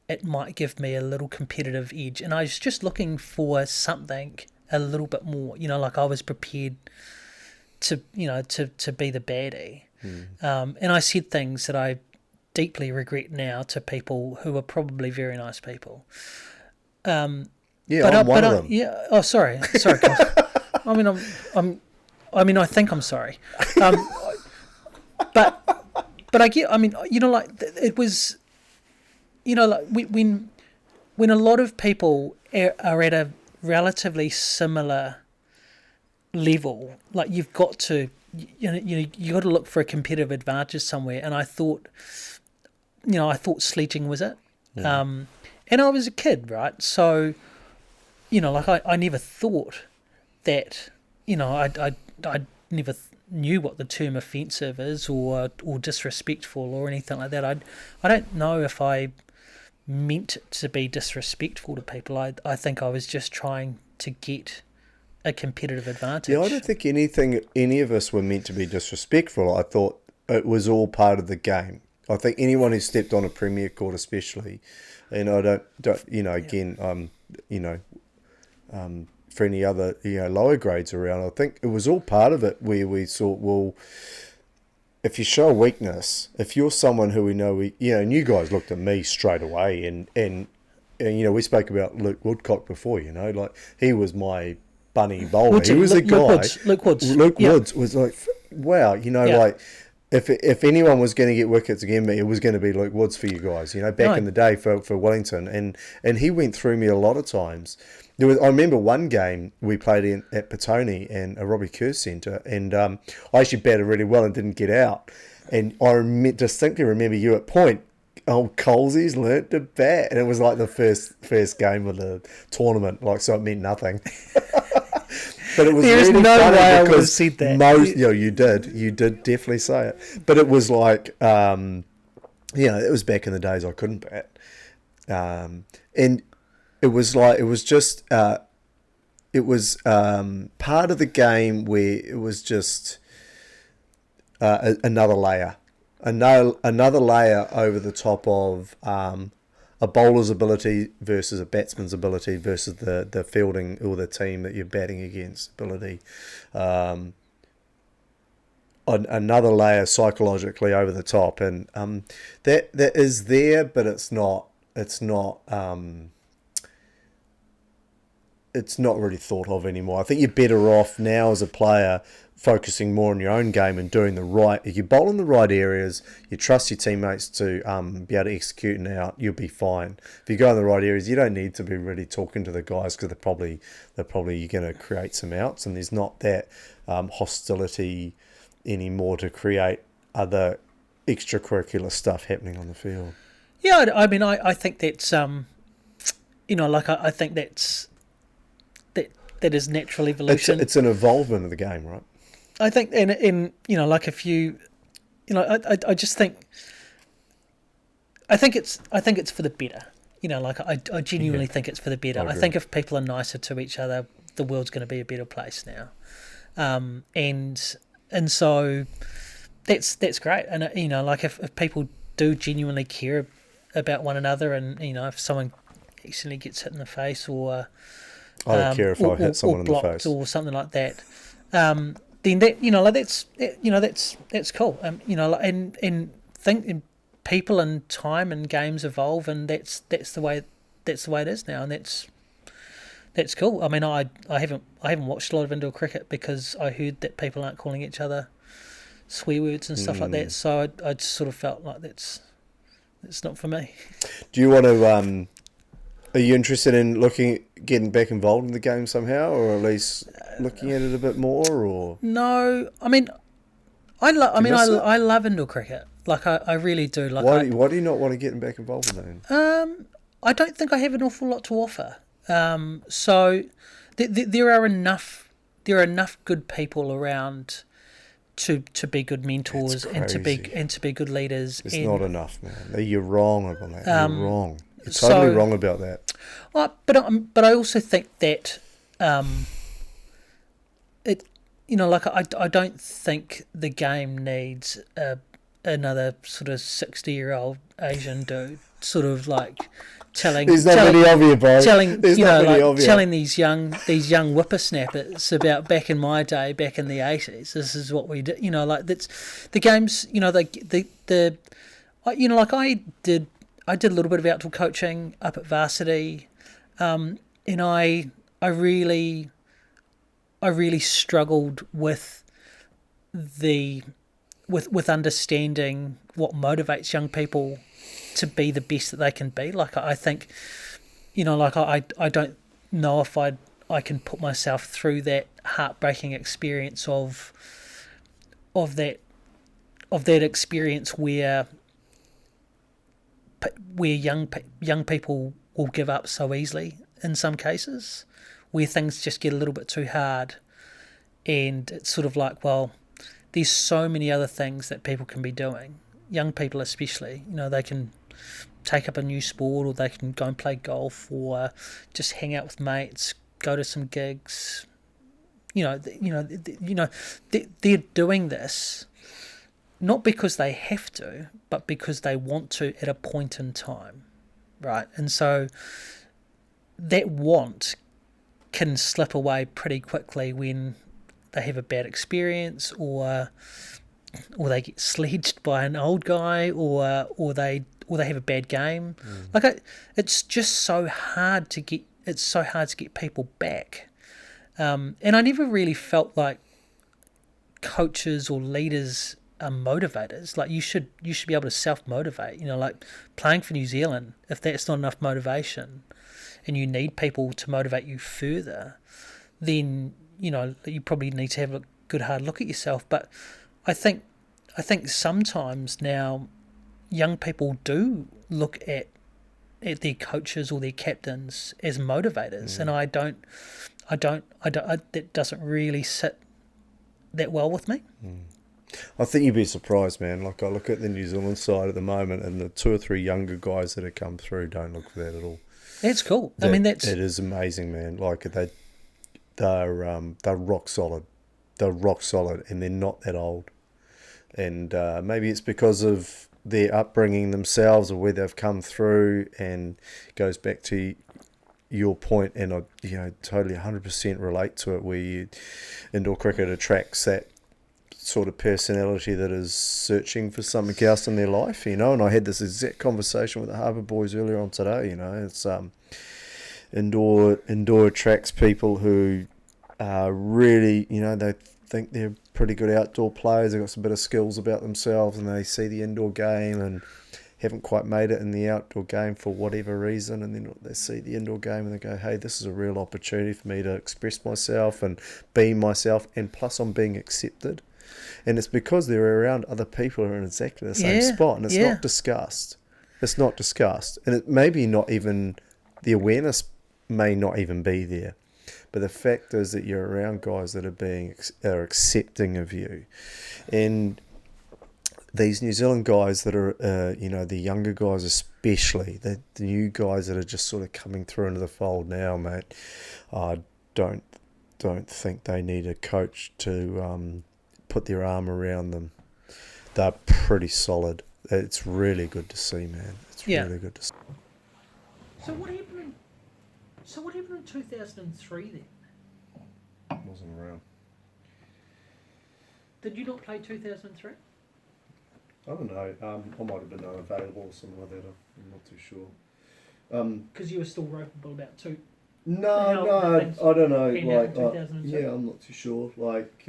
Speaker 1: it might give me a little competitive edge. And I was just looking for something a little bit more, like I was prepared to be the baddie. And I said things that I deeply regret now to people who are probably very nice people.
Speaker 2: I'm one of them.
Speaker 1: Yeah. Oh, sorry. Carl. I think I'm sorry. But I get. It was. When a lot of people are at a relatively similar level, like you've got to, you got to look for a competitive advantage somewhere. And I thought sledging was it.
Speaker 2: Yeah.
Speaker 1: And I was a kid, right? So, I never thought that, I never knew what the term offensive is or disrespectful or anything like that. I don't know if I meant to be disrespectful to people. I think I was just trying to get a competitive advantage.
Speaker 2: Yeah, I don't think any of us were meant to be disrespectful. I thought it was all part of the game. I think anyone who stepped on a premier court, especially, and I don't again, for any other lower grades around, I think it was all part of it where we thought, well, if you show weakness, if you're someone who we know, and you guys looked at me straight away, and we spoke about Luke Woodcock before, like he was my bunny bowler. He was a guy.
Speaker 1: Luke Woods.
Speaker 2: Luke Woods was like, wow, like. If anyone was going to get wickets again, it was going to be Luke Woods for you guys, back in the day for Wellington. And he went through me a lot of times. I remember one game we played at Petone and a Robbie Kerr centre, and I actually batted really well and didn't get out. And I distinctly remember you at point, Colesey's learnt to bat. And it was like the first game of the tournament, so it meant nothing. But it was
Speaker 1: There's
Speaker 2: really
Speaker 1: no
Speaker 2: funny
Speaker 1: way I would have
Speaker 2: because
Speaker 1: said that.
Speaker 2: You did definitely say it. But it was like, it was back in the days I couldn't bat, and it was like, it was just, it was part of the game where it was just another layer. Another layer over the top of a bowler's ability versus a batsman's ability versus the fielding or the team that you're batting against ability. Another layer psychologically over the top, and that is there, but it's not really thought of anymore. I think you're better off now as a player focusing more on your own game and doing the right. If you bowl in the right areas, you trust your teammates to be able to execute and out, you'll be fine. If you go in the right areas, you don't need to be really talking to the guys because they're probably going to create some outs, and there's not that hostility anymore to create other extracurricular stuff happening on the field.
Speaker 1: Yeah, I mean, I think that's I think that is natural evolution.
Speaker 2: It's an evolvement of the game, right?
Speaker 1: I think, and like if you, I just think, I think it's for the better. Like I genuinely think it's for the better. I think if people are nicer to each other, the world's going to be a better place now. And so that's great. And like if people do genuinely care about one another, and if someone accidentally gets hit in the face, or
Speaker 2: I don't care if I hit someone in the face
Speaker 1: or something like that, then that that's cool. And people and time and games evolve, and that's the way it is now, and that's cool. I mean, I haven't watched a lot of indoor cricket because I heard that people aren't calling each other swear words and stuff like that. So I just sort of felt like that's not for me.
Speaker 2: Do you want to? Are you interested in getting back involved in the game somehow, or at least looking at it a bit more? Or
Speaker 1: no, I mean, I love indoor cricket. Like I really do. Like
Speaker 2: why do you not want to get back involved in that?
Speaker 1: I don't think I have an awful lot to offer. So there are enough good people around to be good mentors and to be good leaders.
Speaker 2: It's not enough, man. You're wrong on that. You're wrong. You're totally wrong about that.
Speaker 1: But I also think that I don't think the game needs another sort of 60-year-old Asian dude sort of like telling these young whippersnappers about back in my day, back in the 80s. This is what we did. That's the games. I did a little bit of outdoor coaching up at varsity, and I really struggled with understanding what motivates young people to be the best that they can be. Like I think, I don't know if I can put myself through that heartbreaking experience of that experience where young people will give up so easily in some cases, where things just get a little bit too hard, and it's sort of like, well, there's so many other things that people can be doing, young people especially. They can take up a new sport, or they can go and play golf, or just hang out with mates, go to some gigs. They're doing this not because they have to, but because they want to at a point in time, right? And so that want can slip away pretty quickly when they have a bad experience, or they get sledged by an old guy, or they have a bad game. It's just so hard to get. It's so hard to get people back, and I never really felt like coaches or leaders are motivators. Like you should be able to self-motivate. Like playing for New Zealand, if that's not enough motivation, and you need people to motivate you further, then you probably need to have a good hard look at yourself. But I think sometimes now young people do look at their coaches or their captains as motivators, and I don't that doesn't really sit that well with me.
Speaker 2: I think you'd be surprised, man. Like I look at the New Zealand side at the moment, and the 2 or 3 younger guys that have come through don't look for that at all.
Speaker 1: That's cool. I
Speaker 2: That
Speaker 1: mean, that's
Speaker 2: it is amazing, man. Like they're rock solid. They're rock solid, and they're not that old. And maybe it's because of their upbringing themselves or where they've come through, and goes back to your point, and I totally 100% relate to it. Where indoor cricket attracts that sort of personality that is searching for something else in their life, And I had this exact conversation with the Harbour boys earlier on today. It's indoor attracts people who are really, they think they're pretty good outdoor players. They've got some bit of skills about themselves, and they see the indoor game and haven't quite made it in the outdoor game for whatever reason, and then they see the indoor game and they go, hey, this is a real opportunity for me to express myself and be myself, and plus I'm being accepted. And it's because they're around other people who are in exactly the same spot, and it's not discussed. It's not discussed. And it maybe not even, the awareness may not even be there. But the fact is that you're around guys that are accepting of you. And these New Zealand guys that are, the younger guys especially, the new guys that are just sort of coming through into the fold now, mate, I don't think they need a coach to put their arm around them. They're pretty solid. It's really good to see, man. It's really good to see.
Speaker 1: So what happened? So what happened in 2003 then?
Speaker 2: Wasn't around.
Speaker 1: Did you not play 2003?
Speaker 2: I don't know. I might have been unavailable or something like that. I'm not too sure.
Speaker 1: Because you were still ropeable about two.
Speaker 2: No, I don't know.
Speaker 1: Like, yeah,
Speaker 2: I'm not too sure. Like,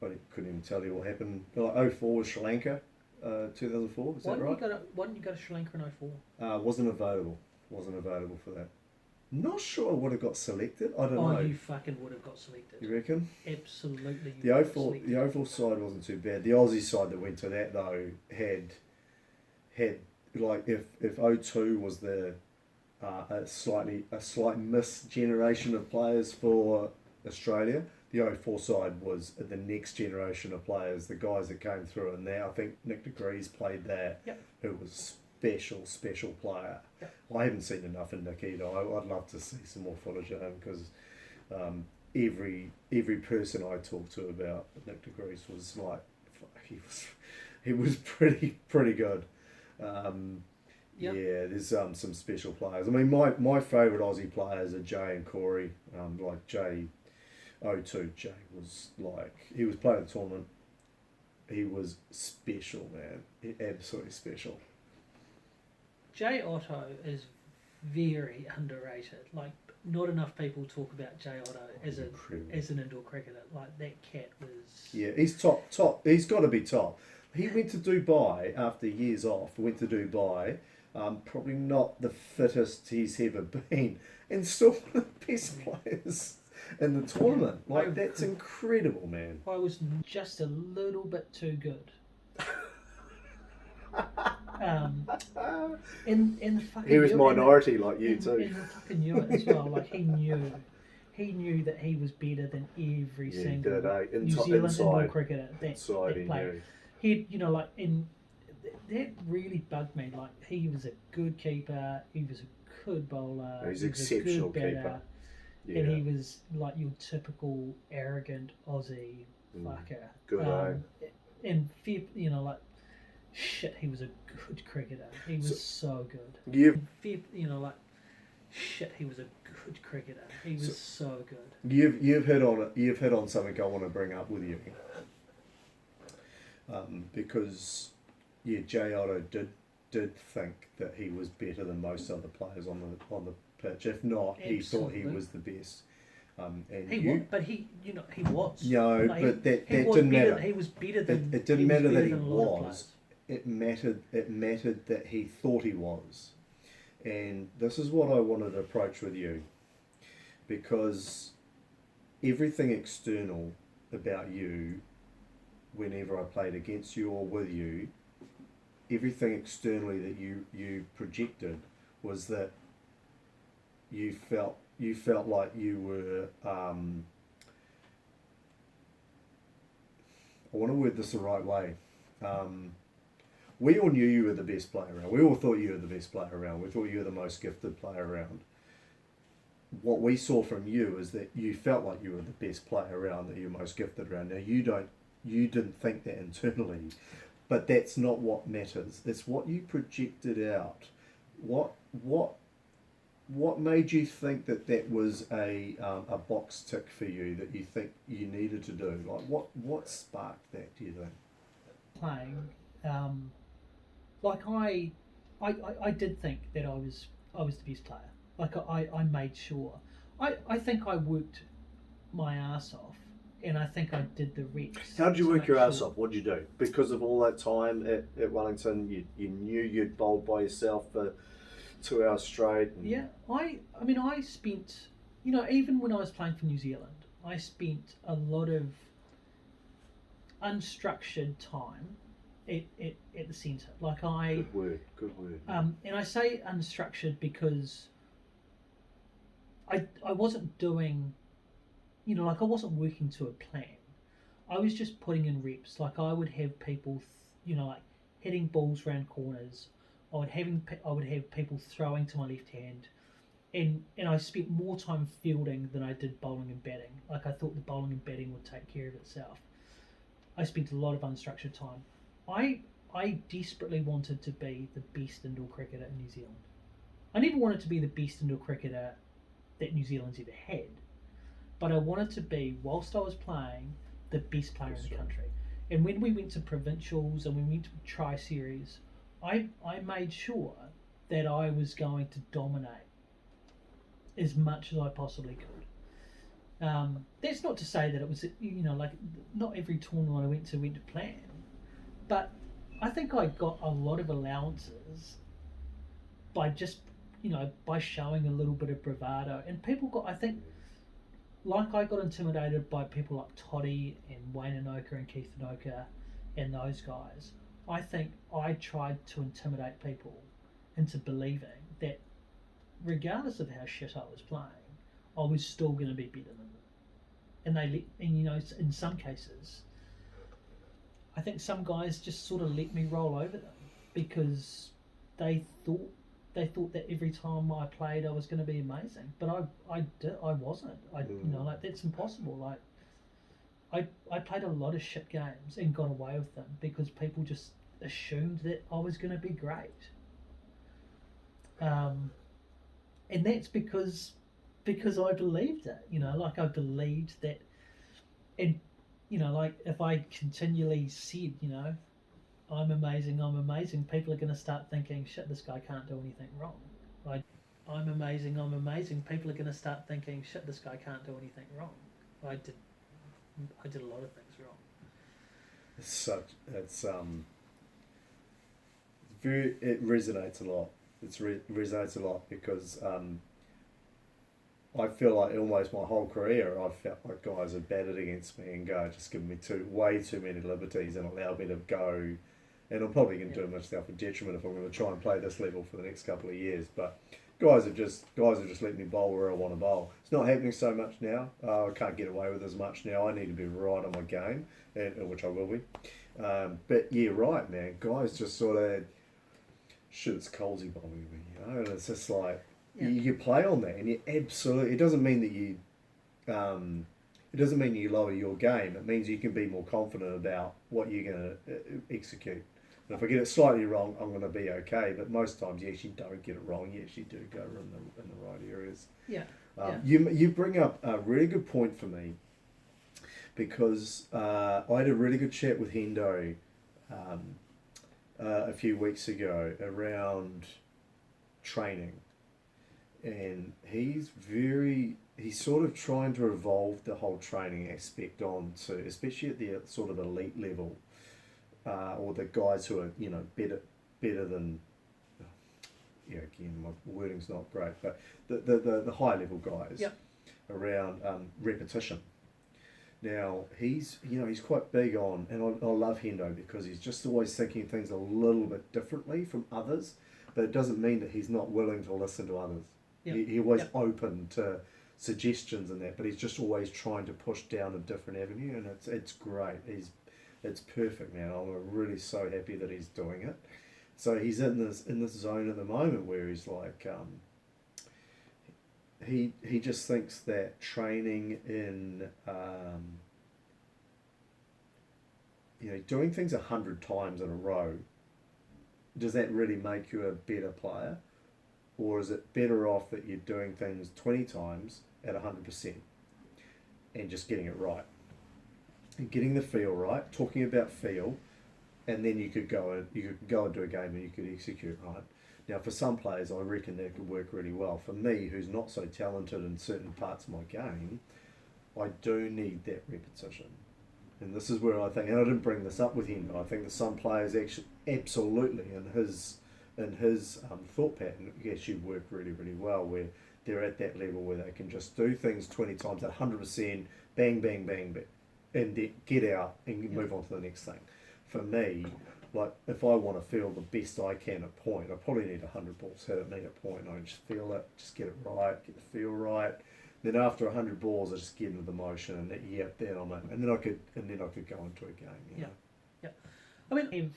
Speaker 2: I couldn't even tell you what happened. Like 04 was Sri Lanka, 2004. Is that right?
Speaker 1: Why didn't you go to Sri Lanka in 04?
Speaker 2: Wasn't available. Wasn't available for that. Not sure I would have got selected. I don't know.
Speaker 1: Oh, you fucking would have got selected.
Speaker 2: You reckon?
Speaker 1: Absolutely.
Speaker 2: The 04 side wasn't too bad. The Aussie side that went to that though had like if 02 was the a slight miss generation of players for Australia, the 04 side was the next generation of players, the guys that came through, and now I think Nick de Vries played that, who was special player.
Speaker 1: Yep.
Speaker 2: I haven't seen enough in Nick either. I'd love to see some more footage of him, because every person I talked to about Nick de Vries was like, he was pretty good. Yeah, there's some special players. I mean, my favourite Aussie players are Jay and Corey. Like Jay, 02, Jay was like, he was playing the tournament. He was special, man. Absolutely special.
Speaker 1: G.O.A.T is very underrated. Like, not enough people talk about G.O.A.T as an indoor cricketer. Like, that cat was...
Speaker 2: Yeah, he's top. He's got to be top. He went to Dubai after years off. Went to Dubai. Probably not the fittest he's ever been, and still one of the best players in the tournament. Like, that's incredible, man.
Speaker 1: I was just a little bit too good. In the fucking
Speaker 2: he was minority like you too.
Speaker 1: And the fucking knew it as well. Like, he knew that he was better than every single New Zealand indoor cricketer that played. He, that really bugged me. Like, he was a good keeper. He was a good bowler.
Speaker 2: He's an exceptional keeper. Yeah.
Speaker 1: And he was like your typical arrogant Aussie fucker.
Speaker 2: Good,
Speaker 1: and shit, he was a good cricketer. He was so good.
Speaker 2: He
Speaker 1: was a good cricketer. He was so good.
Speaker 2: You've hit on something I want to bring up with you. Because G.O.A.T did think that he was better than most other players on the pitch. If not, he thought he was the best.
Speaker 1: He was.
Speaker 2: No, but that didn't matter.
Speaker 1: He was better than.
Speaker 2: It didn't matter that he was. It mattered that he thought he was. And this is what I wanted to approach with you, because everything external about you, whenever I played against you or with you, everything externally that you projected was that you felt like you were I want to word this the right way. We all knew you were the best player around. We all thought you were the best player around. We thought you were the most gifted player around. What we saw from you is that you felt like you were the best player around, that you're most gifted around. Now you didn't think that internally, but that's not what matters. It's what you projected out. What made you think that was a box tick for you that you think you needed to do? Like what sparked that? Do you think?
Speaker 1: Playing, like I did think that I was the best player. Like I made sure. I think I worked my ass off, and I think I did the reps.
Speaker 3: How did you
Speaker 1: to
Speaker 3: work
Speaker 1: make
Speaker 3: your ass
Speaker 1: sure-
Speaker 3: off? What did you do? Because of all that time at Wellington, you knew you'd bowled by yourself for 2 hours straight. And
Speaker 1: Yeah, I mean, I spent, even when I was playing for New Zealand, I spent a lot of unstructured time at the centre. Like
Speaker 3: Good word.
Speaker 1: and I say unstructured because I wasn't doing, like I wasn't working to a plan. I was just putting in reps. Like I would have people, like hitting balls round corners. I would have people throwing to my left hand, and I spent more time fielding than I did bowling and batting. Like I thought the bowling and batting would take care of itself. I spent a lot of unstructured time. I desperately wanted to be the best indoor cricketer in New Zealand. I never wanted to be the best indoor cricketer that New Zealand's ever had, but I wanted to be, whilst I was playing, the best player in the country. And when we went to provincials and we went to tri-series, I made sure that I was going to dominate as much as I possibly could. That's not to say that it was, like not every tournament I went to plan, but I think I got a lot of allowances by just, by showing a little bit of bravado. And people got, I think, like I got intimidated by people like Toddy and Wayne Anoka and Keith Anoka and those guys. I think I tried to intimidate people into believing that regardless of how shit I was playing, I was still going to be better than them. And in some cases, I think some guys just sort of let me roll over them because they thought that every time I played I was going to be amazing, but I wasn't. Like that's impossible. Like I played a lot of shit games and got away with them because people just assumed that I was going to be great. And that's because I believed it. Like I believed that, and like if I continually said, I'm amazing, people are going to start thinking, shit, this guy can't do anything wrong. I'm amazing, people are going to start thinking, shit, this guy can't do anything wrong. I did a lot of things wrong.
Speaker 2: It resonates a lot. Resonates a lot because I feel like almost my whole career I felt like guys have batted against me and just given me way too many liberties and allowed me to go, and I'm probably going to do myself a detriment if I'm going to try and play this level for the next couple of years. But guys have just let me bowl where I want to bowl. It's not happening so much now. I can't get away with as much now. I need to be right on my game, which I will be. But yeah, right, man. Guys just sort of shit. It's Colsey bowling me, and it's just like. Yeah. You play on that, and you absolutely. It doesn't mean that you. It doesn't mean you lower your game. It means you can be more confident about what you're going to execute. And if I get it slightly wrong, I'm going to be okay. But most times, you actually don't get it wrong. You actually do go in the right areas.
Speaker 1: Yeah.
Speaker 2: You bring up a really good point for me, because I had a really good chat with Hendo a few weeks ago around training. And he's sort of trying to evolve the whole training aspect on to, especially at the sort of elite level, or the guys who are better than. Again, my wording's not great, but the high level guys.
Speaker 1: Yep.
Speaker 2: Around repetition. Now he's quite big on, and I love Hendo because he's just always thinking things a little bit differently from others, but it doesn't mean that he's not willing to listen to others. Yep. He's always open to suggestions and that, but he's just always trying to push down a different avenue, and it's great.
Speaker 3: it's perfect now. I'm really so happy that he's doing it. So he's in this zone at the moment where he's like, he just thinks that training in, doing things 100 times in a row, does that really make you a better player? Or is it better off that you're doing things 20 times at 100% and just getting it right? And getting the feel right, talking about feel, and then you could go and do a game and you could execute right. Now, for some players, I reckon that could work really well. For me, who's not so talented in certain parts of my game, I do need that repetition. And this is where I think, and I didn't bring this up with him, but I think that some players actually absolutely in his thought pattern actually work really, really well, where they're at that level where they can just do things 20 times at 100%, bang, bang, bang, bang, and then get out and move on to the next thing. For me, like if I want to feel the best I can at point, I probably need 100 balls hit at me at point. I just feel it, just get it right, get the feel right. Then after 100 balls, I just get into the motion, and then I'm in, and then I could go into a game. You know?
Speaker 1: Yeah. I mean,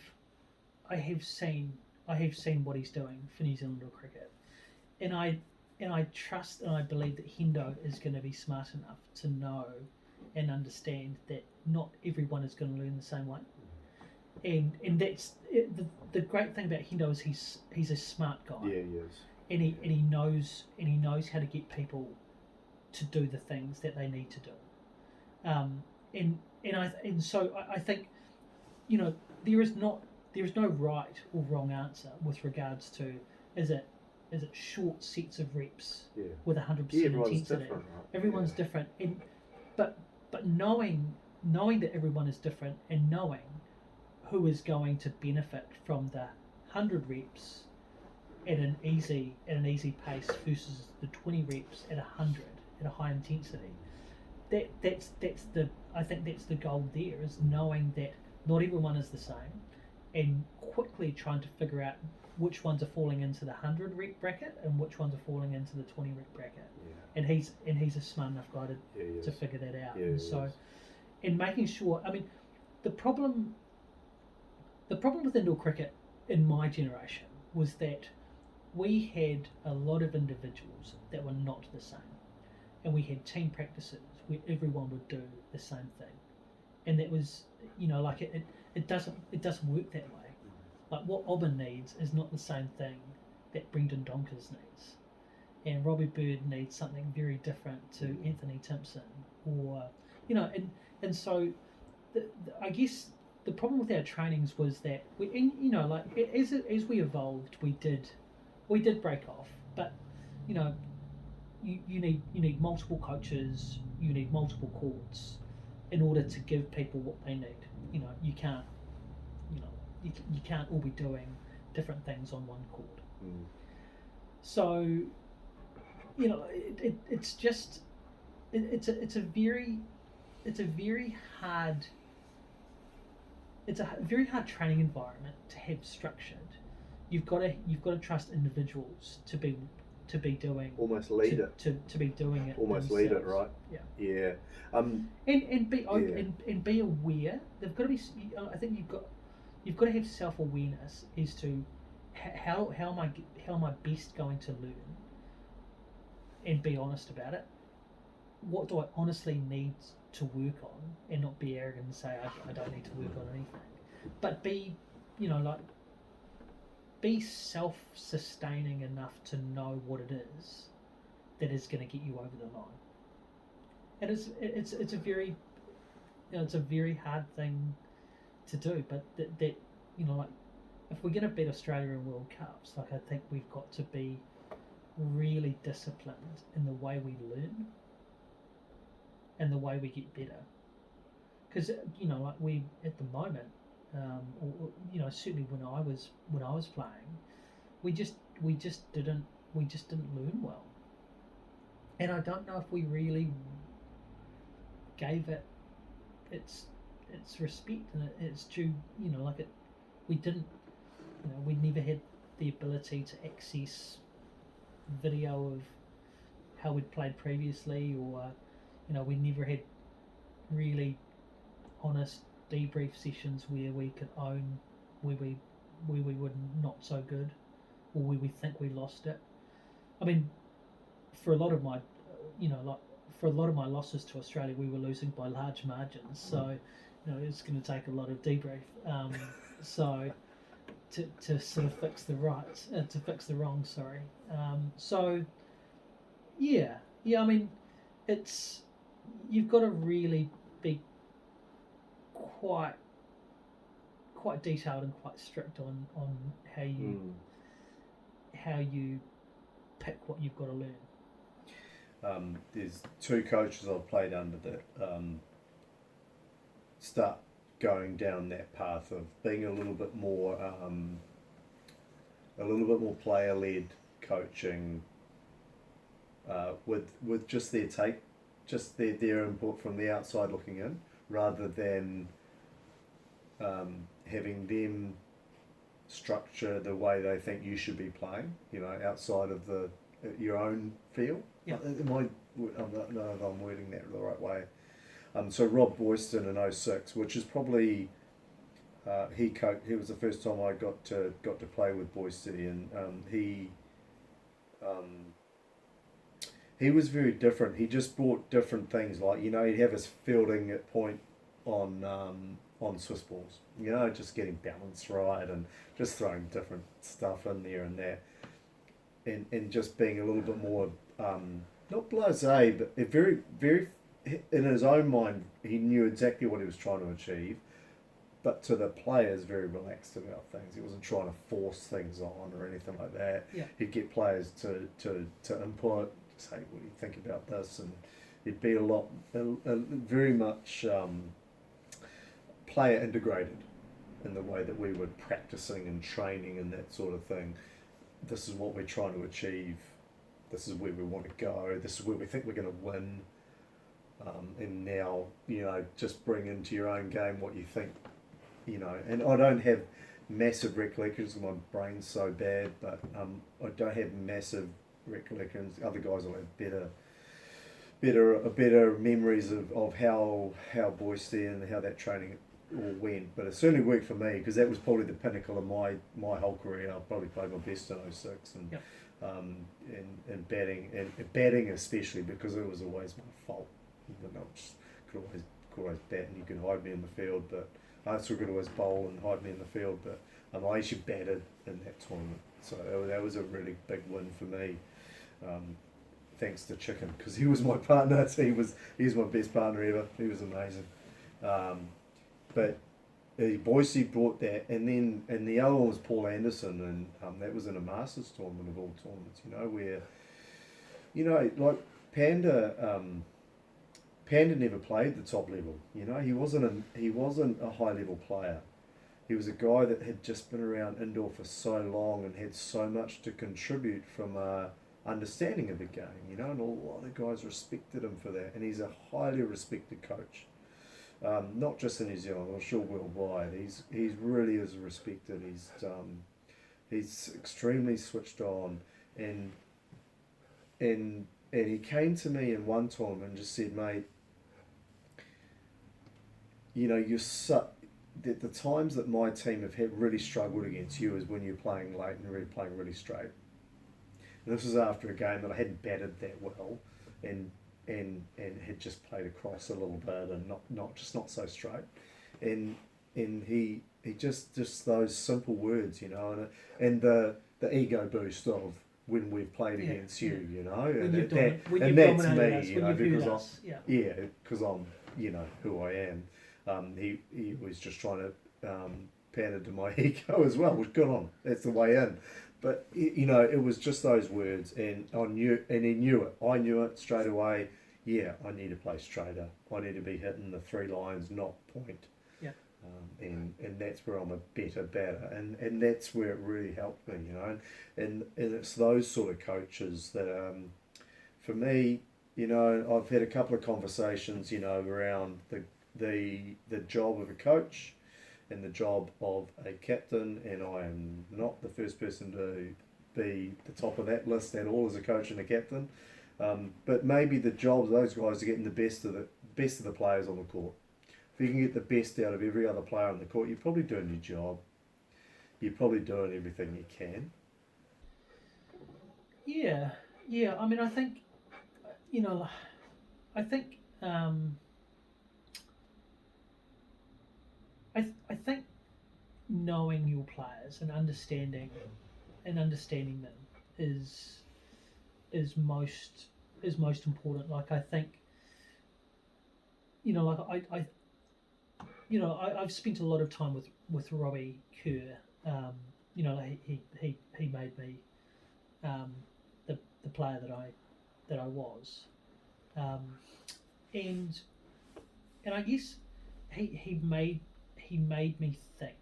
Speaker 1: I have seen what he's doing for New Zealand or cricket, and I trust and I believe that Hendo is going to be smart enough to know and understand that not everyone is going to learn the same way. And that's the great thing about Hendo is he's a smart guy.
Speaker 3: Yeah, he is.
Speaker 1: And he knows how to get people to do the things that they need to do. So I think, there is no right or wrong answer with regards to is it short sets of reps with 100% intensity.
Speaker 3: Different, right?
Speaker 1: Everyone's different, but knowing that everyone is different and knowing who is going to benefit from the 100 reps at an easy pace versus the 20 reps at 100 at a high intensity. I think that's the goal there, is knowing that not everyone is the same and quickly trying to figure out which ones are falling into the 100 rep bracket and which ones are falling into the 20 rep bracket. And he's a smart enough guy to figure that out. And so, and making sure, I mean, the problem with indoor cricket in my generation was that we had a lot of individuals that were not the same, and we had team practices where everyone would do the same thing, and that was, it doesn't work that way. Like what Aubin needs is not the same thing that Brendan Donkers needs, and Robbie Bird needs something very different to Anthony Timpson, or and so I guess the problem with our trainings was that as we evolved, we did break off, but you need multiple coaches, you need multiple courts in order to give people what they need. You can't all be doing different things on one court. So it's just it's a very hard training environment to have structured. You've got to trust individuals to be doing,
Speaker 3: almost lead it,
Speaker 1: to be doing it,
Speaker 3: almost
Speaker 1: themselves.
Speaker 3: lead it, right?
Speaker 1: Yeah. And be open, and be aware. They've got to be. I think you've got to have self-awareness as to how am I best going to learn, and be honest about it. What do I honestly need to work on, and not be arrogant and say I don't need to work on anything, but be be self-sustaining enough to know what it is that is going to get you over the line. And it's a very it's a very hard thing to do, but that if we're going to beat Australia in World Cups, I think we've got to be really disciplined in the way we learn and the way we get better. Because we at the moment, certainly when I was playing, we just didn't learn well, and I don't know if we really gave it its respect and its due. We never had the ability to access video of how we'd played previously, or we never had really honest debrief sessions where we could own where we were not so good, or where we think we lost it. I mean, for a lot of my, like for a lot of my losses to Australia, we were losing by large margins. So, it's going to take a lot of debrief. So to sort of fix the to fix the wrong. Sorry. So yeah. I mean, it's you've got to really be quite quite detailed and quite strict on how you pick what you've got to learn.
Speaker 3: There's two coaches I've played under that start going down that path of being a little bit more player led coaching, with just their take, just their input from the outside looking in, rather than having them structure the way they think you should be playing, outside of your own field.
Speaker 1: Yeah.
Speaker 3: I don't know if I'm wording that the right way. So Rob Boyston in 06, which is probably he was the first time I got to play with Boyston, and he was very different. He just brought different things, like he'd have his fielding at point on Swiss balls, just getting balance right and just throwing different stuff in there and there, and just being a little bit more not blasé, but very very in his own mind he knew exactly what he was trying to achieve, but to the players very relaxed about things. He wasn't trying to force things on or anything like that.
Speaker 1: Yeah.
Speaker 3: He'd get players to input, say, what do you think about this, and it'd be very much player integrated in the way that we were practicing and training and that sort of thing. This is what we're trying to achieve. This is where we want to go. This is where we think we're going to win. And now, just bring into your own game what you think, and I don't have massive recollections because my brain's so bad, but I don't have massive recollections. Other guys will have better memories of how Boyston and how that training all went, but it certainly worked for me because that was probably the pinnacle of my whole career. I probably played my best in 06, and
Speaker 1: Yep.
Speaker 3: and batting especially, because it was always my fault. I just could always bat, and you could hide me in the field, but I still could always bowl and hide me in the field. But I actually batted in that tournament, so that was a really big win for me. Thanks to Chicken, because he was my partner. He's my best partner ever. He was amazing. But Boise brought that, and the other one was Paul Anderson, and that was in a Masters tournament of all tournaments. Where like Panda never played the top level. He wasn't a high level player. He was a guy that had just been around indoor for so long and had so much to contribute from a understanding of the game. And a lot of guys respected him for that. And he's a highly respected coach, not just in New Zealand, I'm sure worldwide. He's really is respected. He's extremely switched on, and he came to me in one tournament and just said, mate, the times that my team have really struggled against you is when you're playing late and really playing really straight. And this was after a game that I hadn't batted that well, and had just played across a little bit and not so straight. And he just those simple words, and the ego boost of when we've played against you, and that's me, because I'm who I am. He was just trying to pander to my ego as well, which good on. That's the way in. But it was just those words, and I knew, and he knew it. I knew it straight away. Yeah, I need to play straighter. I need to be hitting the 3 lines, not point.
Speaker 1: Yeah.
Speaker 3: And that's where I'm a better batter, and that's where it really helped me, and it's those sort of coaches that for me, I've had a couple of conversations, around the job of a coach and the job of a captain, and I am not the first person to be the top of that list at all as a coach and a captain, but maybe the job of those guys are getting the best of the players on the court. if you can get the best out of every other player on the court, you're probably doing your job. You're probably doing everything you can.
Speaker 1: Yeah, yeah. I mean, I think, you know, I think, I think knowing your players and understanding them is is most is most important. Like I think, like I've spent a lot of time with Robbie Kerr. Like he made me um, the player that I was, um, and I guess he made me think,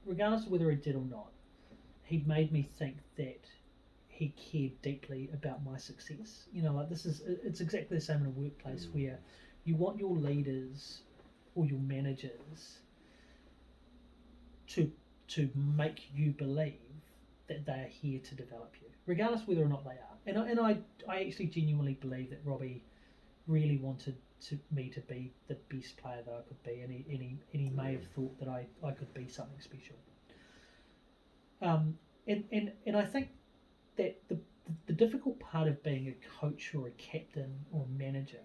Speaker 1: regardless of whether he did or not. He made me think that he cared deeply about my success. Like it's exactly the same in a workplace where you want your leaders or your managers to make you believe that they are here to develop you, regardless whether or not they are. And I actually genuinely believe that Robbie really wanted me to be the best player that I could be, and he may have thought that I could be something special. And I think that the difficult part of being a coach or a captain or a manager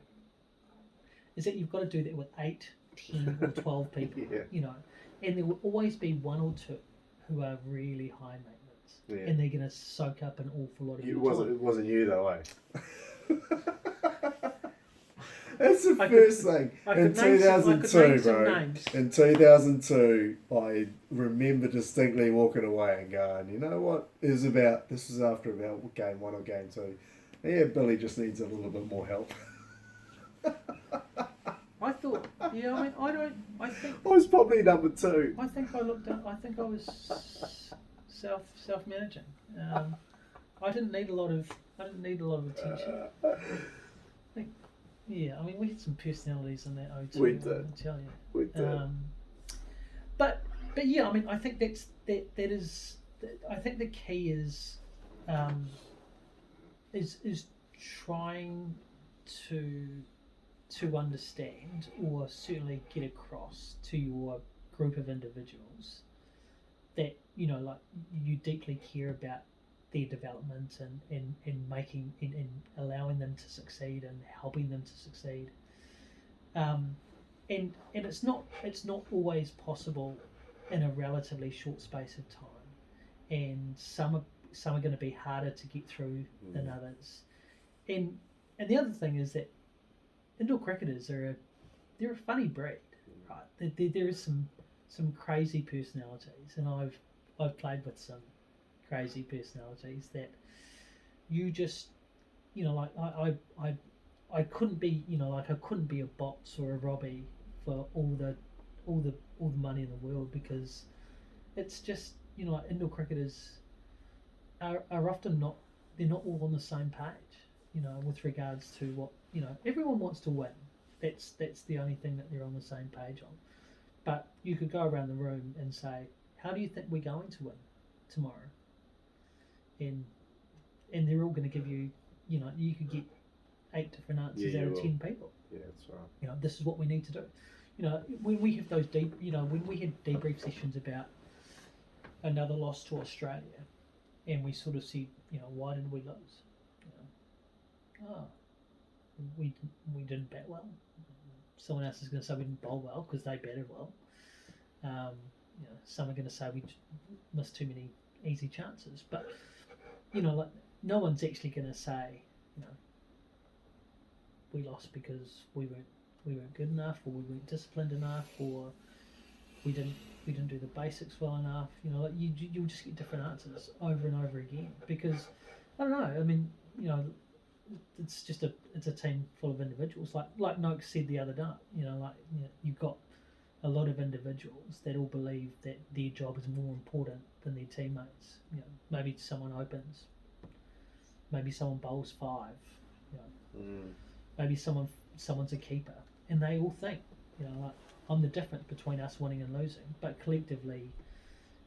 Speaker 1: is that you've got to do that with 8, 10 or 12 people,
Speaker 3: Yeah.
Speaker 1: And there will always be one or two who are really high maintenance, and they're going to soak up an awful lot of your time.
Speaker 3: It wasn't you though, eh? That's the first thing. In 2002, bro. In 2002, I remember distinctly walking away and going, you know what? This is after about game 1 or game 2. Yeah, Billy just needs a little bit more help.
Speaker 1: I thought, I think
Speaker 3: I was probably number 2.
Speaker 1: I think I was self managing. I didn't need a lot of attention. Yeah, I mean, we had some personalities in that O2.
Speaker 3: We did.
Speaker 1: I'll tell you.
Speaker 3: We did.
Speaker 1: But yeah, I mean, I think that is. I think the key is trying to understand, or certainly get across to your group of individuals that like you deeply care about their development and making and allowing them to succeed and helping them to succeed. And it's not always possible in a relatively short space of time, and some are going to be harder to get through than others. And the other thing is that indoor cricketers they're a funny breed, right? There is some crazy personalities, and I've played with some crazy personalities that you just like I couldn't be like I couldn't be a Bots or a Robbie for all the money in the world, because it's just like indoor cricketers are often not all on the same page, with regards to what everyone wants to win. That's the only thing that they're on the same page on. But you could go around the room and say, how do you think we're going to win tomorrow? And they're all going to give you, you could get 8 different answers out of 10 people.
Speaker 3: Yeah, that's right.
Speaker 1: This is what we need to do. When we have those when we had debrief sessions about another loss to Australia, and we sort of said, why did we lose? We didn't bat well. Someone else is going to say we didn't bowl well because they batted well. Some are going to say we missed too many easy chances, but like no one's actually going to say, we lost because we weren't good enough, or we weren't disciplined enough, or we didn't do the basics well enough. Like you'll just get different answers over and over again, because I don't know. I mean, it's a team full of individuals. Like Noakes said the other day. You've got a lot of individuals that all believe that their job is more important than their teammates. Maybe someone opens, maybe someone bowls 5. Maybe someone's a keeper, and they all think, like I'm the difference between us winning and losing. But collectively,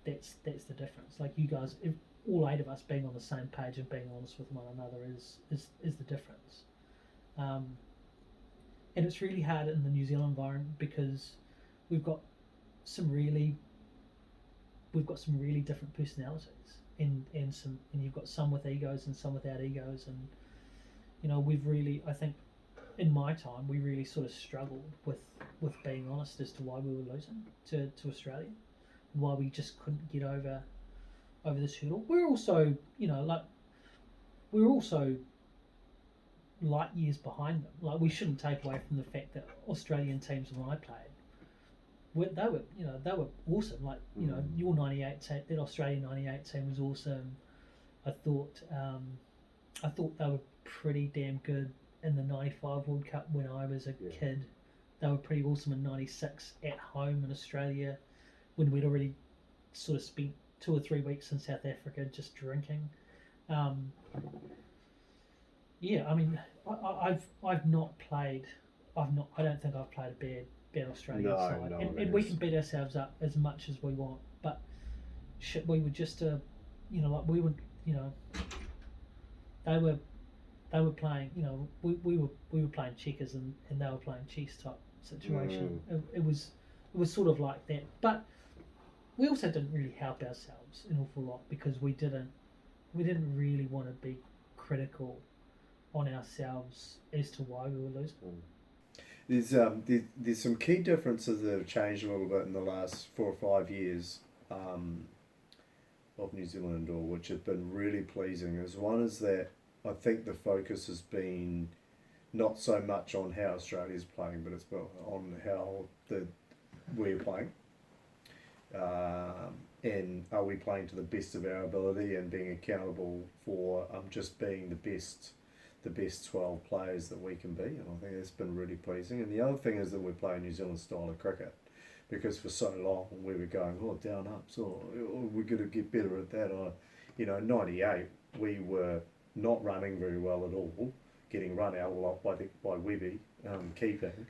Speaker 1: that's the difference. Like you guys, all 8 of us being on the same page and being honest with one another is the difference. and it's really hard in the New Zealand environment because we've got some really different personalities, and you've got some with egos and some without egos, and we've really, I think, in my time, we really sort of struggled with being honest as to why we were losing to Australia, and why we just couldn't get over this hurdle. We're also, we're also light years behind them. Like, we shouldn't take away from the fact that Australian teams when I played, they were awesome. Like, your '98 team, that Australian '98 team was awesome. I thought they were pretty damn good in the '95 World Cup when I was a kid. They were pretty awesome in '96 at home in Australia, when we'd already sort of spent 2 or 3 weeks in South Africa just drinking. Yeah, I mean, I've not played. I don't think I've played a bad Australian side, and we can beat ourselves up as much as we want. But shit, we were just we would, they were playing. We were playing checkers, and they were playing chess type situation. It was sort of like that, but we also didn't really help ourselves an awful lot because we didn't really want to be critical on ourselves as to why we were losing.
Speaker 3: There's some key differences that have changed a little bit in the last 4 or 5 years of New Zealand indoor, which have been really pleasing. One is that I think the focus has been not so much on how Australia's playing, but it's on how we're playing. And are we playing to the best of our ability and being accountable for just being the best 12 players that we can be, and I think that's been really pleasing. And the other thing is that we're playing New Zealand style of cricket, because for so long we were going, down ups, we're going to get better at that. '98 we were not running very well at all, getting run out a lot by Webby keeping,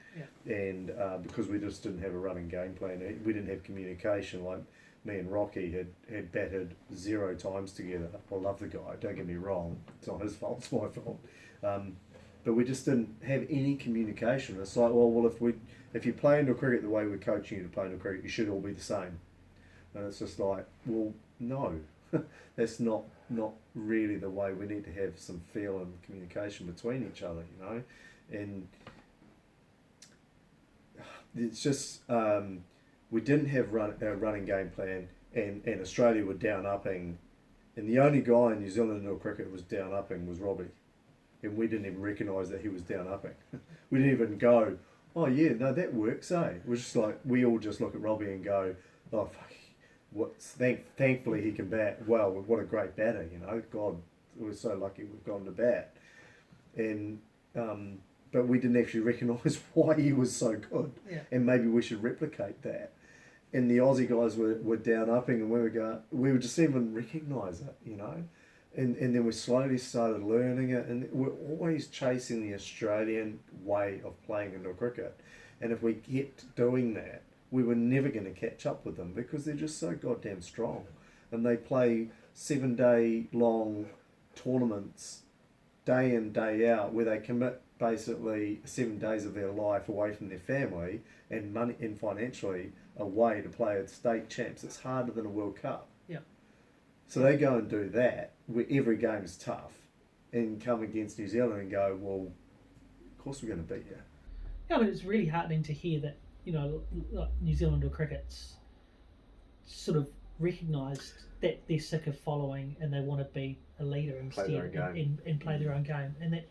Speaker 3: and because we just didn't have a running game plan, we didn't have communication. Like, me and Rocky had batted 0 times together. I love the guy, don't get me wrong, it's not his fault, it's my fault. But we just didn't have any communication. It's like, if you play into cricket the way we're coaching you to play into cricket, you should all be the same. And it's just like, well, no, that's not really the way. We need to have some feel and communication between each other, and it's just we didn't have a running game plan, and Australia were down upping, and the only guy in New Zealand indoor cricket who was down upping was Robbie, and we didn't even recognise that he was down upping. We didn't even go, oh yeah, no, that works, eh? It was just like, we all just look at Robbie and go, oh fuck, thankfully he can bat well. What a great batter, God, we're so lucky we've gone to bat, and but we didn't actually recognise why he was so good, and maybe we should replicate that. And the Aussie guys were down upping, and we were just even recognise it, and then we slowly started learning it, and we're always chasing the Australian way of playing indoor cricket, and if we kept doing that, we were never going to catch up with them, because they're just so goddamn strong, and they play 7-day long tournaments day in, day out, where they commit basically 7 days of their life away from their family and money and financially away to play at state champs. It's harder than a World Cup.
Speaker 1: Yeah.
Speaker 3: So they go and do that, where every game is tough, and come against New Zealand and go, well, of course we're going to beat you.
Speaker 1: Yeah, I mean, it's really heartening to hear that, like New Zealand or cricket's sort of recognised that they're sick of following and they want to be a leader instead, and play their own game, and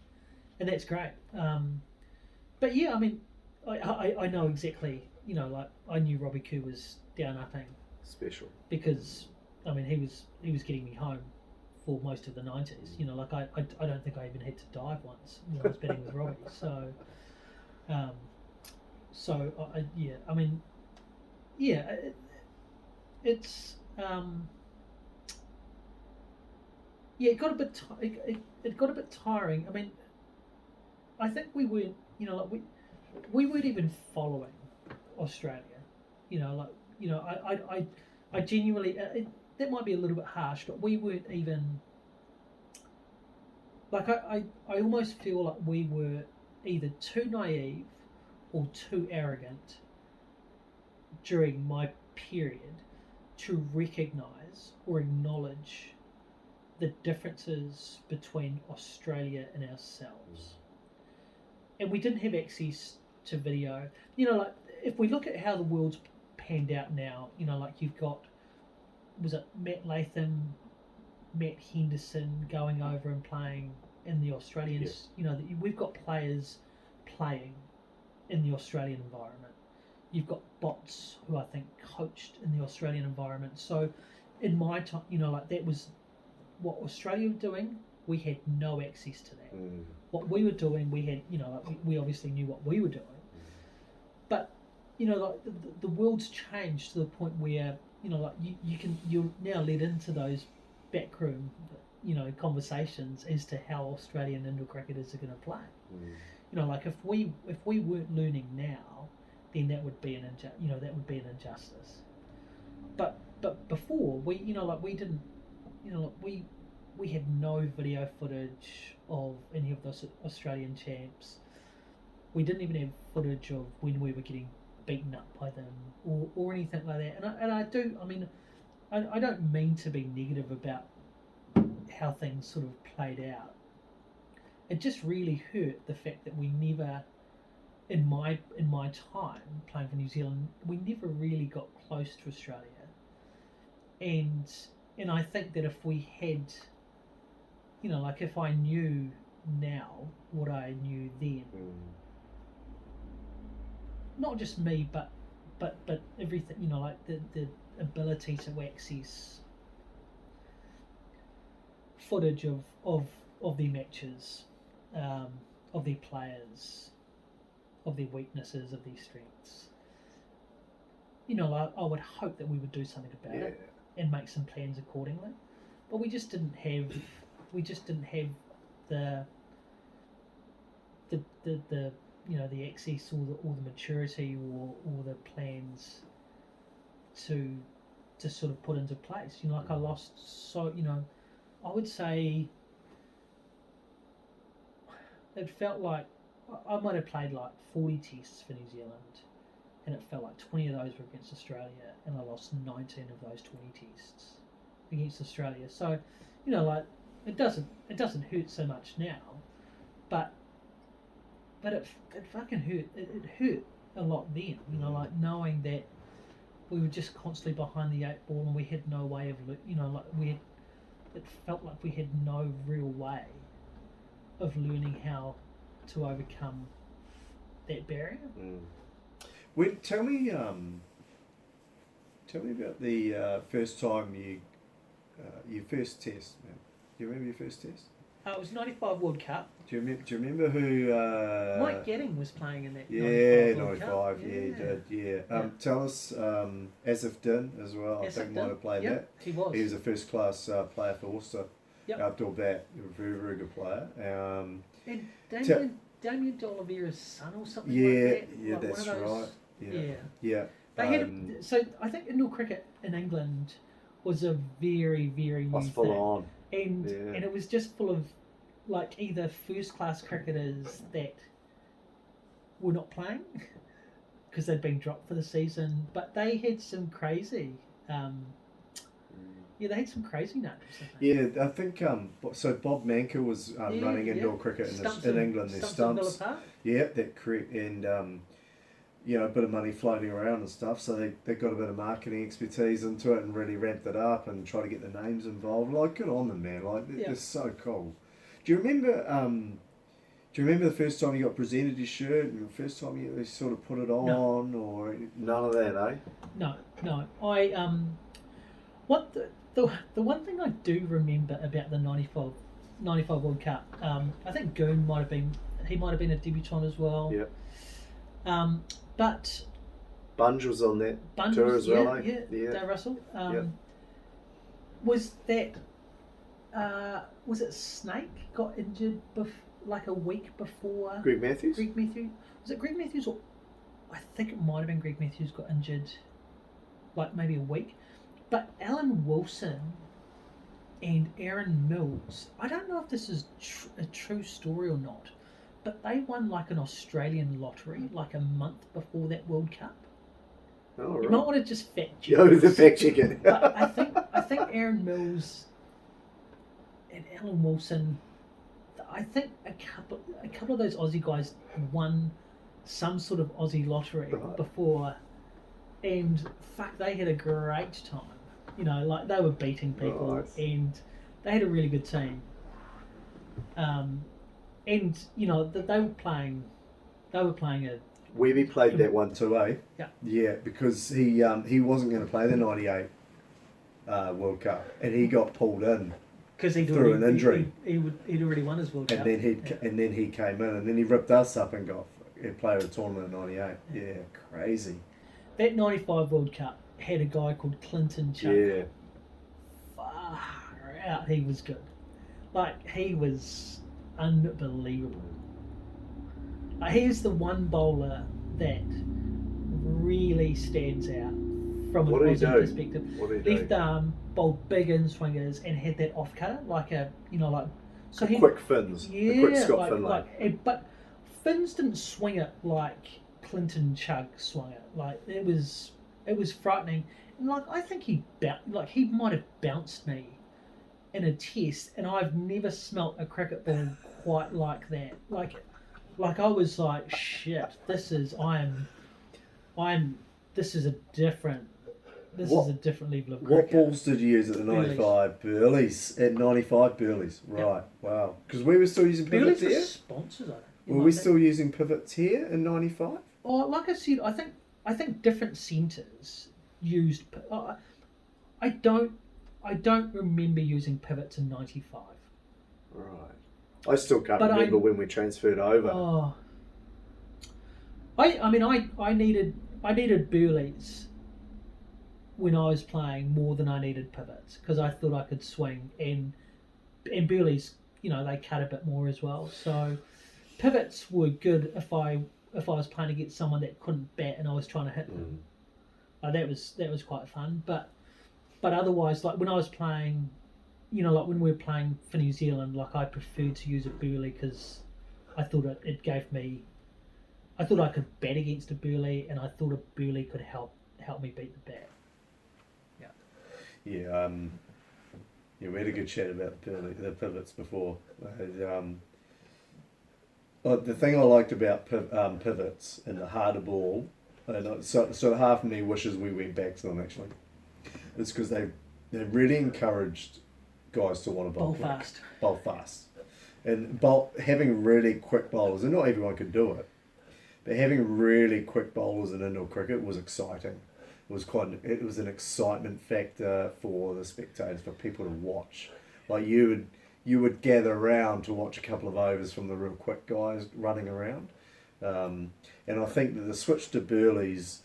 Speaker 1: that's great. But yeah, I mean, I know exactly, like, I knew Robbie Koo was down upping
Speaker 2: Special.
Speaker 1: because, I mean, he was getting me home for most of the 90s. Like, I don't think I even had to dive once when I was batting with Robbie. So, it's it got a bit it got a bit tiring. I mean, I think we weren't, we weren't even following Australia. I genuinely, that might be a little bit harsh, but we weren't even, like, I almost feel like we were either too naive or too arrogant during my period to recognise or acknowledge the differences between Australia and ourselves. And we didn't have access to video. Like if we look at how the world's panned out now, like you've got, was it Matt Latham, Matt Henderson going over and playing in the Australians? We've got players playing in the Australian environment. You've got bots who I think coached in the Australian environment. So in my time, like that was what Australia were doing. We had no access to that. What we were doing, we had, like we obviously knew what we were doing. But, like the world's changed to the point where, like you're now led into those backroom, conversations as to how Australian indoor cricketers are going to play. Like if we weren't learning now, then that would be an injustice. But before we, we didn't, we had no video footage of any of those Australian champs. We didn't even have footage of when we were getting beaten up by them or anything like that. I don't mean to be negative about how things sort of played out. It just really hurt the fact that we never, in my time playing for New Zealand, we never really got close to Australia. And I think that if we had, like if I knew now what I knew then, not just me, but everything, like the ability to access footage of their matches, of their players, of their weaknesses, of their strengths. I would hope that we would do something about it and make some plans accordingly. But we just didn't have the the access or the maturity or the plans to sort of put into place. Like I lost I would say it felt like I might have played like 40 tests for New Zealand, and it felt like 20 of those were against Australia, and I lost 19 of those 20 tests against Australia. So, like it doesn't hurt so much now, but it fucking hurt. It hurt a lot then. Like knowing that we were just constantly behind the 8 ball, and we had no way of it felt like we had no real way of learning how to overcome that barrier.
Speaker 3: Tell me about the first time your first test, man. Do you remember your first test?
Speaker 1: It was 95 World Cup.
Speaker 3: Do you remember who?
Speaker 1: Mike Getting was playing in that.
Speaker 3: Yeah,
Speaker 1: 95.
Speaker 3: Yeah, he did. Yeah. Tell us, Asif Din as well. I think might have played that.
Speaker 1: He was.
Speaker 3: He was a first class player for Worcester. Outdoor bat. He was a very, very good player.
Speaker 1: And Damien D'Oliveira's son or something like that.
Speaker 3: Yeah, like that's right. Yeah.
Speaker 1: They had so I think indoor cricket in England was a very, very new thing.
Speaker 2: Full on.
Speaker 1: And it was just full of like either first class cricketers that were not playing because they'd been dropped for the season, but they had some crazy they had some crazy names.
Speaker 3: Yeah, I think so Bob Manker was running indoor cricket in England. Their Stumps. Yeah, that's correct. And a bit of money floating around and stuff, so they got a bit of marketing expertise into it and really ramped it up and tried to get the names involved. Like, good on them, man. Like, they're so cool. Do you remember the first time you got presented your shirt and the first time you sort of put it on, or none of that, eh?
Speaker 1: No. I what the one thing I do remember about the 95 World Cup, I think Goon might have been a debutant as well.
Speaker 2: Yep.
Speaker 1: But
Speaker 2: Bunge was on that tour as well, eh?
Speaker 1: Yeah. Dave Russell. Was that was it Snake got injured like a week before?
Speaker 2: Greg Matthews?
Speaker 1: Was it Greg Matthews, or I think it might have been Greg Matthews got injured like maybe a week. But Alan Wilson and Aaron Mills, I don't know if this is a true story or not, but they won like an Australian lottery like a month before that World Cup.
Speaker 2: Oh,
Speaker 1: You
Speaker 2: right.
Speaker 1: might want to just fact check.
Speaker 2: Yo, the fact check it.
Speaker 1: But I think Aaron Mills and Alan Wilson. I think a couple of those Aussie guys won some sort of Aussie lottery before, and fuck, they had a great time. You know, like they were beating people, and they had a really good team. And you know that they were playing a.
Speaker 2: Webby played that one too, eh?
Speaker 1: Yeah.
Speaker 2: Yeah, because he wasn't going to play the '98 World Cup, and he got pulled in
Speaker 1: Because he'd
Speaker 2: through
Speaker 1: already,
Speaker 2: an injury.
Speaker 1: He'd already won his World Cup.
Speaker 2: And then he came in, and then he ripped us up and got played a tournament in '98. Yeah, crazy.
Speaker 1: That '95 World Cup had a guy called Clinton Chuck.
Speaker 2: Yeah.
Speaker 1: Far out, he was good. Like, he was unbelievable. Like, he's the one bowler that really stands out from
Speaker 2: What
Speaker 1: an
Speaker 2: did he
Speaker 1: Aussie
Speaker 2: do?
Speaker 1: perspective.
Speaker 2: What did he
Speaker 1: Left
Speaker 2: do?
Speaker 1: arm, bowled big in swingers, and had that off cutter, like a, you know, like. So he,
Speaker 2: Quick fins.
Speaker 1: Yeah,
Speaker 2: A quick Scott Finlay.
Speaker 1: but Finns didn't swing it like Clinton Chug swung it. Like, it was frightening. And like, I think he might have bounced me in a test, and I've never smelt a cricket ball quite like that. Like I was like, shit, this is a different level of cricket.
Speaker 2: What balls did you use at the '95 Burleys? At '95 Burleys, right? Yep. Wow. Because we were still using pivots
Speaker 1: Burleys
Speaker 2: here.
Speaker 1: were sponsors,
Speaker 2: Were we still using pivots here in '95?
Speaker 1: Oh, like I said, I think different centres used. I don't remember using pivots in '95.
Speaker 2: Right. I still can't remember when we transferred over.
Speaker 1: Oh. I needed Burleys when I was playing more than I needed pivots because I thought I could swing, and Burleys, you know, they cut a bit more as well. So pivots were good if I was playing against someone that couldn't bat and I was trying to hit them. That was quite fun. But otherwise, like when I was playing, you know, like when we were playing for New Zealand, like I preferred to use a Burley because I thought it gave me. I thought I could bat against a Burley, and I thought a Burley could help me beat the bat.
Speaker 2: Yeah. Yeah, we had a good chat about the pivots before. The thing I liked about pivots and the harder ball, and sort of half of me wishes we went back to them actually, is because they really encouraged guys to want to bowl fast, and having really quick bowlers, and not everyone could do it, but having really quick bowlers in indoor cricket was exciting. It was an excitement factor for the spectators, for people to watch. Like you would gather around to watch a couple of overs from the real quick guys running around, and I think that the switch to Burleys,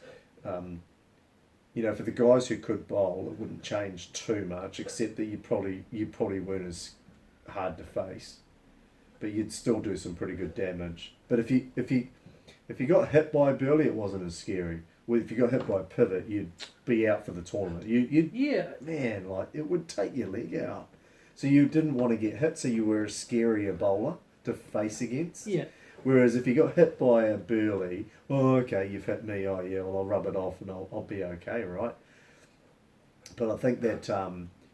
Speaker 2: you know, for the guys who could bowl, it wouldn't change too much, except that you probably weren't as hard to face, but you'd still do some pretty good damage. But if you got hit by a Burley, it wasn't as scary. Well, if you got hit by a pivot, you'd be out for the tournament. Man, like it would take your leg out. So you didn't want to get hit, so you were a scarier bowler to face against.
Speaker 1: Yeah.
Speaker 2: Whereas if you got hit by a Burley, oh, okay, you've hit me. Oh, yeah, well, I'll rub it off and I'll be okay, right? But I think that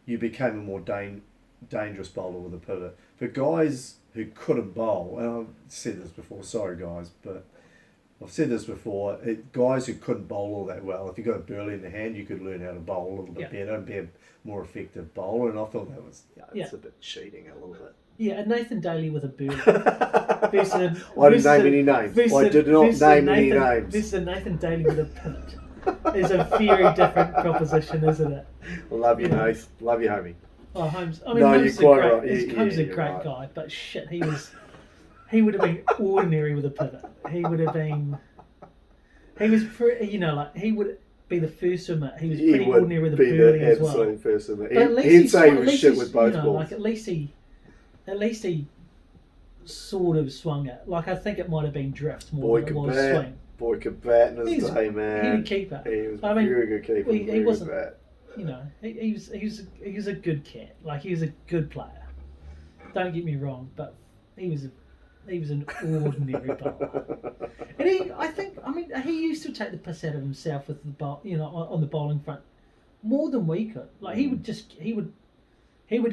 Speaker 2: you became a more dangerous bowler with a pivot. For guys who couldn't bowl, and I've said this before, sorry guys, but I've said this before, guys who couldn't bowl all that well, if you got a Burley in the hand, you could learn how to bowl a little bit better and be a more effective bowler, and I thought that was it's a bit cheating a little bit.
Speaker 1: Yeah, and Nathan Daly with a Burley.
Speaker 2: I didn't name any names. I did not name any names.
Speaker 1: This is Nathan Daly with a pivot. Is a very different proposition, isn't it?
Speaker 2: Love you, Nath. Love you, homie.
Speaker 1: Oh, Holmes. I mean,
Speaker 2: No,
Speaker 1: Holmes
Speaker 2: you're quite
Speaker 1: great,
Speaker 2: right.
Speaker 1: Holmes a
Speaker 2: you're
Speaker 1: great
Speaker 2: right.
Speaker 1: guy, but shit, he would have been ordinary with a pivot. He would have been. He was pretty, you know, like he would be the first swimmer. He was pretty ordinary with a Burley as well.
Speaker 2: Absolute first swimmer.
Speaker 1: But at least
Speaker 2: He'd say he
Speaker 1: at
Speaker 2: was
Speaker 1: least
Speaker 2: shit
Speaker 1: he's,
Speaker 2: with both
Speaker 1: you know,
Speaker 2: balls.
Speaker 1: like at least he sort of swung it. Like I think it might have been drift more than it was swing.
Speaker 2: Boy could bat in his day, man.
Speaker 1: He would keep it.
Speaker 2: He was
Speaker 1: I mean,
Speaker 2: very good keeper.
Speaker 1: he wasn't. You know, he was a good cat. Like he was a good player. Don't get me wrong, but he was He was an ordinary bowler. And he used to take the piss out of himself with the on the bowling front more than we could. Like he would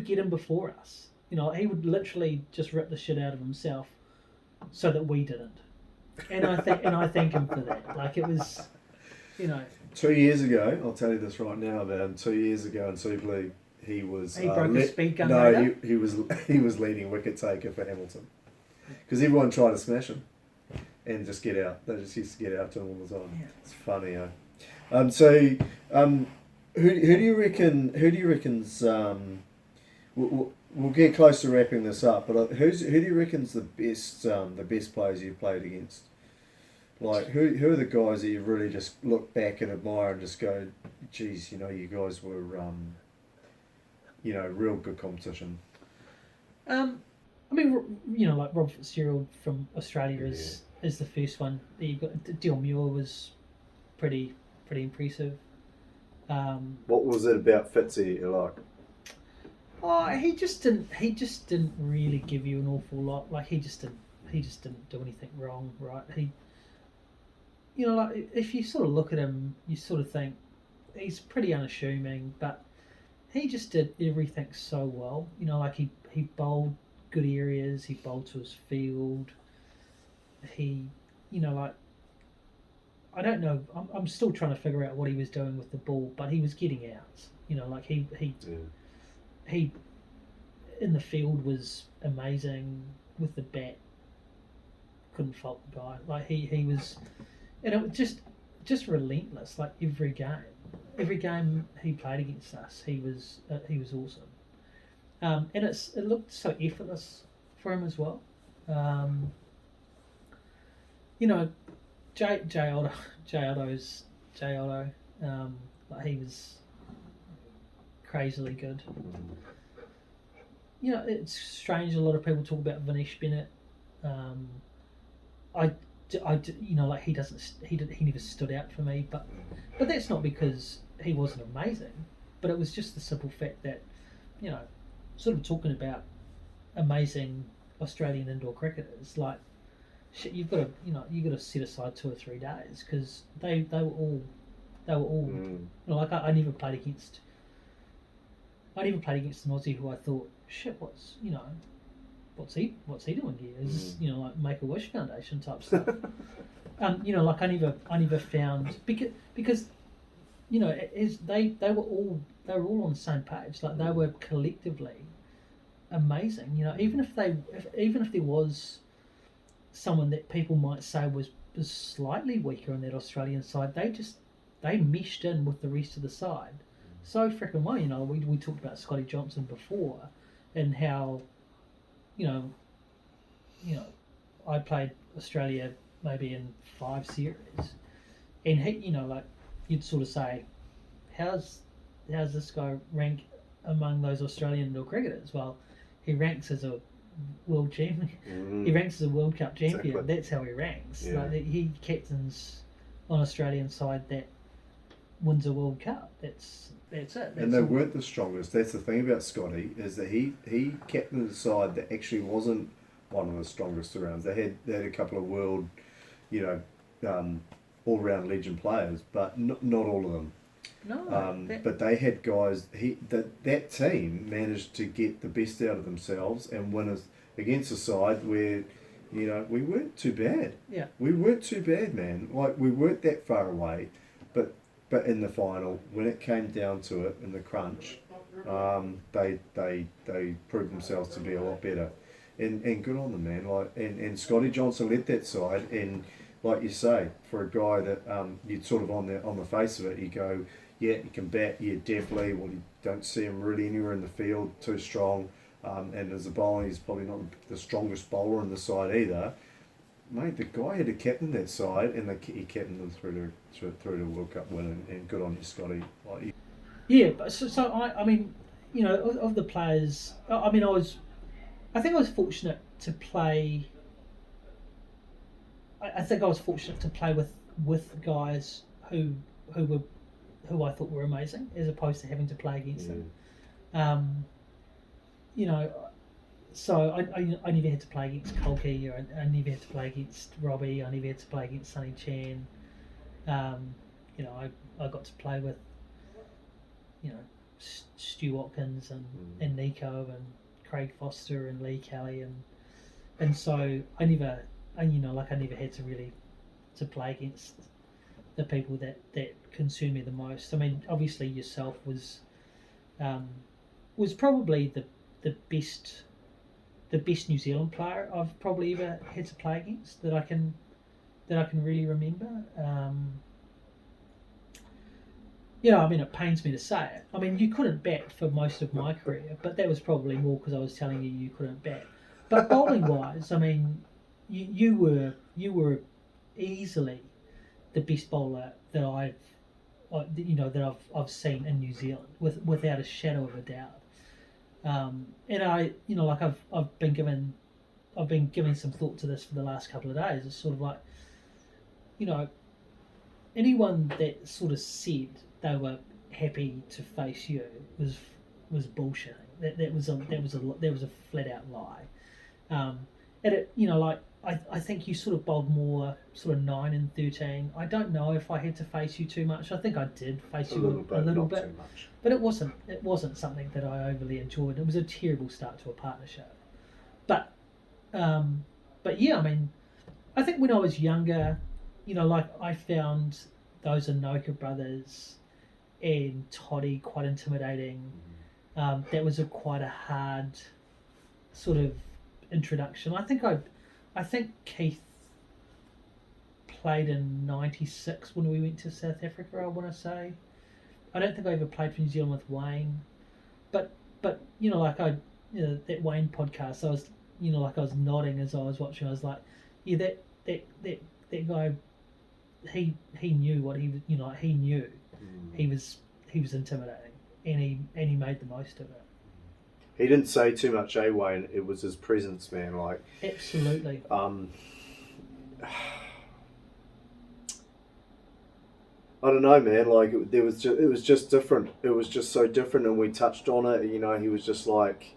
Speaker 1: get him before us. He would literally just rip the shit out of himself so that we didn't. And I thank him for that. Like it was,
Speaker 3: 2 years ago, I'll tell you this right now about him. 2 years ago in Super League, he was.
Speaker 1: He broke his speed gun.
Speaker 3: No, he was leading wicket taker for Hamilton because everyone tried to smash him and just get out. They just used to get out to him all the time. Yeah. It's funny, who do you reckon? Who do you reckon's? We'll get close to wrapping this up, but who do you reckon's the best players you've played against? Like who are the guys that you really just look back and admire and just go, geez, you guys were real good competition.
Speaker 1: Like Rob Fitzgerald from Australia is the first one. You've got Del Muir was pretty impressive.
Speaker 2: What was it about Fitzy you like?
Speaker 1: He just didn't really give you an awful lot. Like he just didn't do anything wrong, right? He, like if you sort of look at him, you sort of think he's pretty unassuming, but he just did everything so well. Like he bowled good areas, he bowled to his field. He, like I don't know. I'm still trying to figure out what he was doing with the ball, but he was getting out. Like he in the field was amazing with the bat. Couldn't fault the guy. Like he was, and it was just relentless. Like every game he played against us, he was awesome. And it looked so effortless for him as well. J Otto, like he was crazily good. It's strange. A lot of people talk about Vinesh Bennett. Like he never stood out for me, but that's not because he wasn't amazing. But it was just the simple fact that, sort of talking about amazing Australian indoor cricketers, like shit, you've got to set aside 2 or 3 days because they were all like I never played against an Aussie who I thought, shit, what's he doing here? Is this, like Make-A-Wish Foundation type stuff? Like I never found because as they were all on the same page. Like they were collectively amazing. Even if there was someone that people might say was slightly weaker on that Australian side, they meshed in with the rest of the side so freaking well. We talked about Scotty Johnson before, and how I played Australia maybe in 5 series, and he, like you'd sort of say, how's this guy rank among those Australian indoor cricketers? Well, he ranks as a world champion. He ranks as a World Cup champion. Exactly. That's how he ranks. Yeah. Like he captains on Australian side that wins a World Cup. That's it.
Speaker 3: And they weren't the strongest. That's the thing about Scotty, is that he captained a side that actually wasn't one of the strongest around. They had a couple of world, all round legend players, but not all of them.
Speaker 1: No.
Speaker 3: But they had guys. That team managed to get the best out of themselves and win against a side where, we weren't too bad.
Speaker 1: Yeah.
Speaker 3: We weren't too bad, man. Like we weren't that far away, but in the final, when it came down to it in the crunch, they proved themselves to be a lot better, and good on them, man. Like and Scotty Johnson led that side, and like you say, for a guy that you'd sort of on the face of it, you go, yeah, he can bat, yeah, definitely. Well, you don't see him really anywhere in the field, too strong, and as a bowler, he's probably not the strongest bowler in the side either. Mate, the guy had to captain that side, and he captained them through the World Cup win, and good on you, Scotty.
Speaker 1: Yeah, but so I mean, of the players, I think I was fortunate to play. I think I was fortunate to play with guys who I thought were amazing, as opposed to having to play against them. so I never had to play against Kolke, or I never had to play against Robbie. I never had to play against Sonny Chan. I got to play with, Stu Watkins and Nico and Craig Foster and Lee Kelly, and so I never had to really to play against the people that concern me the most. I mean, obviously yourself was probably the best New Zealand player I've probably ever had to play against that I can really remember. I mean, it pains me to say it. I mean, you couldn't bat for most of my career, but that was probably more because I was telling you couldn't bat. But bowling wise, I mean, you were easily the best bowler that I've seen in New Zealand, without a shadow of a doubt. And I've been giving some thought to this for the last couple of days. It's sort of like, anyone that sort of said they were happy to face you was bullshitting. That was a flat out lie. And I think you sort of bowled more sort of 9 and 13. I don't know if I had to face you too much. I think I did face you a little bit,
Speaker 3: too much.
Speaker 1: but it wasn't something that I overly enjoyed. It was a terrible start to a partnership. But yeah, I mean, I think when I was younger, I found those Anoka brothers and Toddy quite intimidating. That was quite a hard sort of introduction. I think Keith played in '96 when we went to South Africa, I want to say. I don't think I ever played for New Zealand with Wayne, but that Wayne podcast, I was I was nodding as I was watching. I was like, yeah, that guy, he knew what he was. He knew he was intimidating, and he made the most of it.
Speaker 2: He didn't say too much, Wayne. It was his presence, man. Like,
Speaker 1: absolutely.
Speaker 2: I don't know, man. Like, it was just different. It was just so different, and we touched on it. He was just like,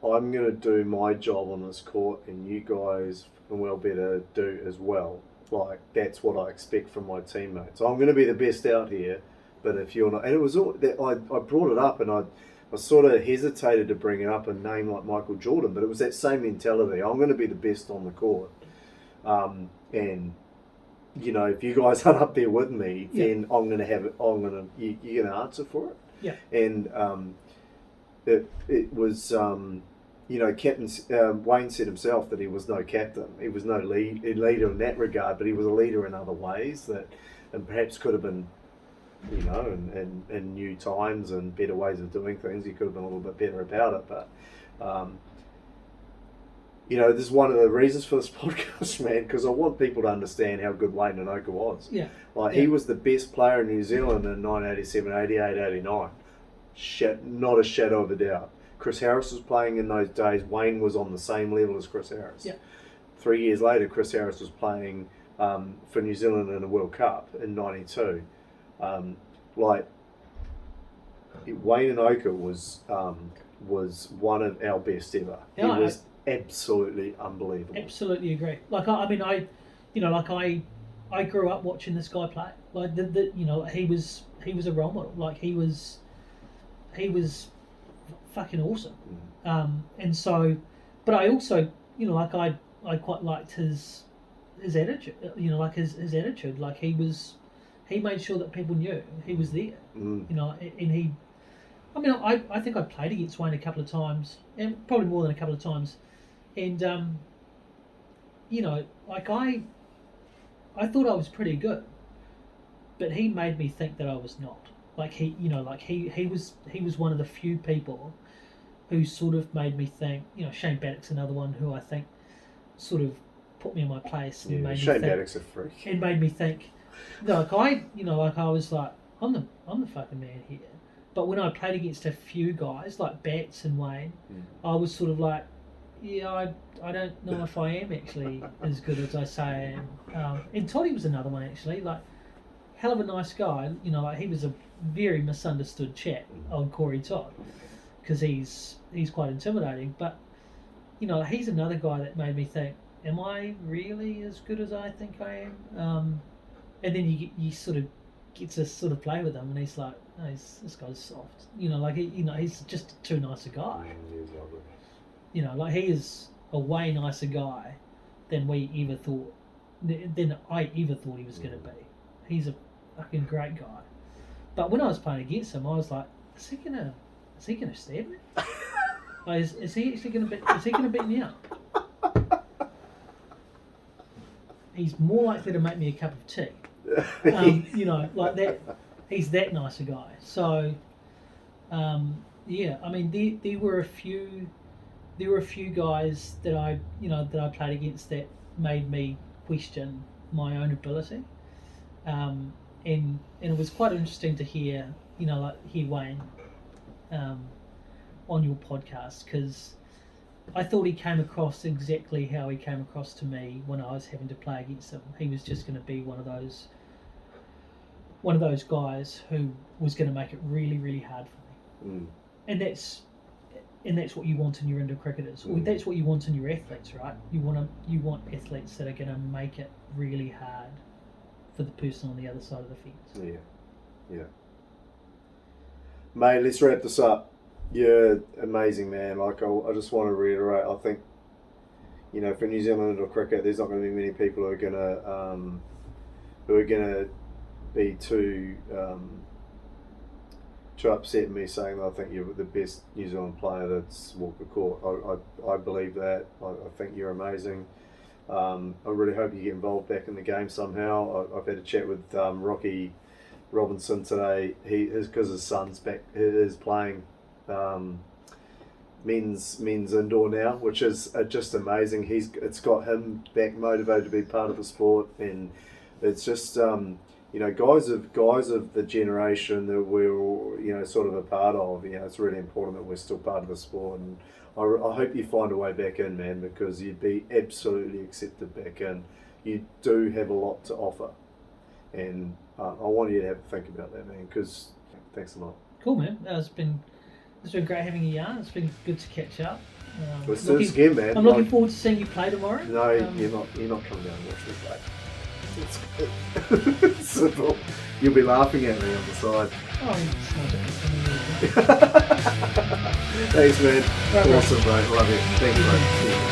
Speaker 2: I'm gonna do my job on this court, and you guys can well better do as well. Like, that's what I expect from my teammates. I'm gonna be the best out here, but if you're not, and it was all that I brought it up, and I sort of hesitated to bring it up a name like Michael Jordan, but it was that same mentality. I'm going to be the best on the court, and if you guys aren't up there with me, then I'm going to have it. You're going to answer for it.
Speaker 1: Yeah.
Speaker 2: And it was captain. Wayne said himself that he was no captain. He was no leader in that regard, but he was a leader in other ways and perhaps could have been. And new times and better ways of doing things. He could have been a little bit better about it, but this is one of the reasons for this podcast, man, because I want people to understand how good Wayne Anoka was.
Speaker 1: Yeah.
Speaker 2: He was the best player in New Zealand in 1987, 88, 89. Not a shadow of a doubt. Chris Harris was playing in those days. Wayne was on the same level as Chris Harris.
Speaker 1: Yeah.
Speaker 2: 3 years later, Chris Harris was playing for New Zealand in the World Cup in 92. Wayne Anoka was one of our best ever.
Speaker 1: Yeah,
Speaker 2: he was absolutely unbelievable.
Speaker 1: Absolutely agree. I grew up watching this guy play. He was a role model. He was fucking awesome. And so, but I also I quite liked his attitude. His attitude. He made sure that people knew he was there. And he, I think I played against Wayne a couple of times, and probably more than a couple of times, and I thought I was pretty good, but he made me think that I was not. He was one of the few people who sort of made me think. Shane Baddock's another one who I think sort of put me in my place and made
Speaker 2: Shane
Speaker 1: me think,
Speaker 2: Baddock's a freak.
Speaker 1: and made me think. I was like, I'm the fucking man here. But when I played against a few guys like Bats and Wayne, I was sort of like, yeah, I don't know if I am actually as good as I say I am. And Toddy was another one actually, hell of a nice guy. He was a very misunderstood chap, old Corey Todd. because he's quite intimidating. But you know, he's another guy that made me think, am I really as good as I think I am? And then you sort of get to sort of play with him, and he's like, oh, this guy's soft. You know, like he's just too nice a guy. You know, like he is a way nicer guy than I ever thought he was going to be. He's a fucking great guy. But when I was playing against him, I was like, is he gonna stab me? Like, is he actually gonna beat me up? He's more likely to make me a cup of tea. You know, like that. He's that nice a guy. So, yeah. I mean, there were a few guys that I played against that made me question my own ability. And it was quite interesting to hear Wayne on your podcast, because I thought he came across exactly how he came across to me when I was having to play against him. He was just going to be one of those guys who was going to make it really, really hard for me. And that's what you want in your indoor cricketers. That's what you want in your athletes, right? You want athletes that are going to make it really hard for the person on the other side of the fence.
Speaker 3: Yeah. Mate, let's wrap this up. You're amazing, man. Like, I just want to reiterate, I think, you know, for New Zealand indoor cricket, there's not going to be many people who are gonna be too upset at me saying that I think you're the best New Zealand player that's walked the court. I believe that. I think you're amazing. I really hope you get involved back in the game somehow. I've had a chat with Rocky Robinson today. Because his son's back, is playing men's indoor now, which is just amazing. It's got him back motivated to be part of the sport, and it's just you know, guys of the generation that we're all, you know, sort of a part of. You know, it's really important that we're still part of the sport, and I hope you find a way back in, man, because you'd be absolutely accepted back in. You do have a lot to offer, and I want you to have a think about that, man, because thanks a lot.
Speaker 1: Cool, man. It's been great having you on. It's been good to catch up.
Speaker 3: Let's do this again, man.
Speaker 1: I'm looking forward to seeing you play tomorrow.
Speaker 3: No, you're not coming down and watch me play. It's simple. You'll be laughing at me on the side.
Speaker 1: Oh, it's not different from me.
Speaker 3: Thanks, man.
Speaker 1: Right,
Speaker 3: awesome, bro. Love it. Thank you, bro.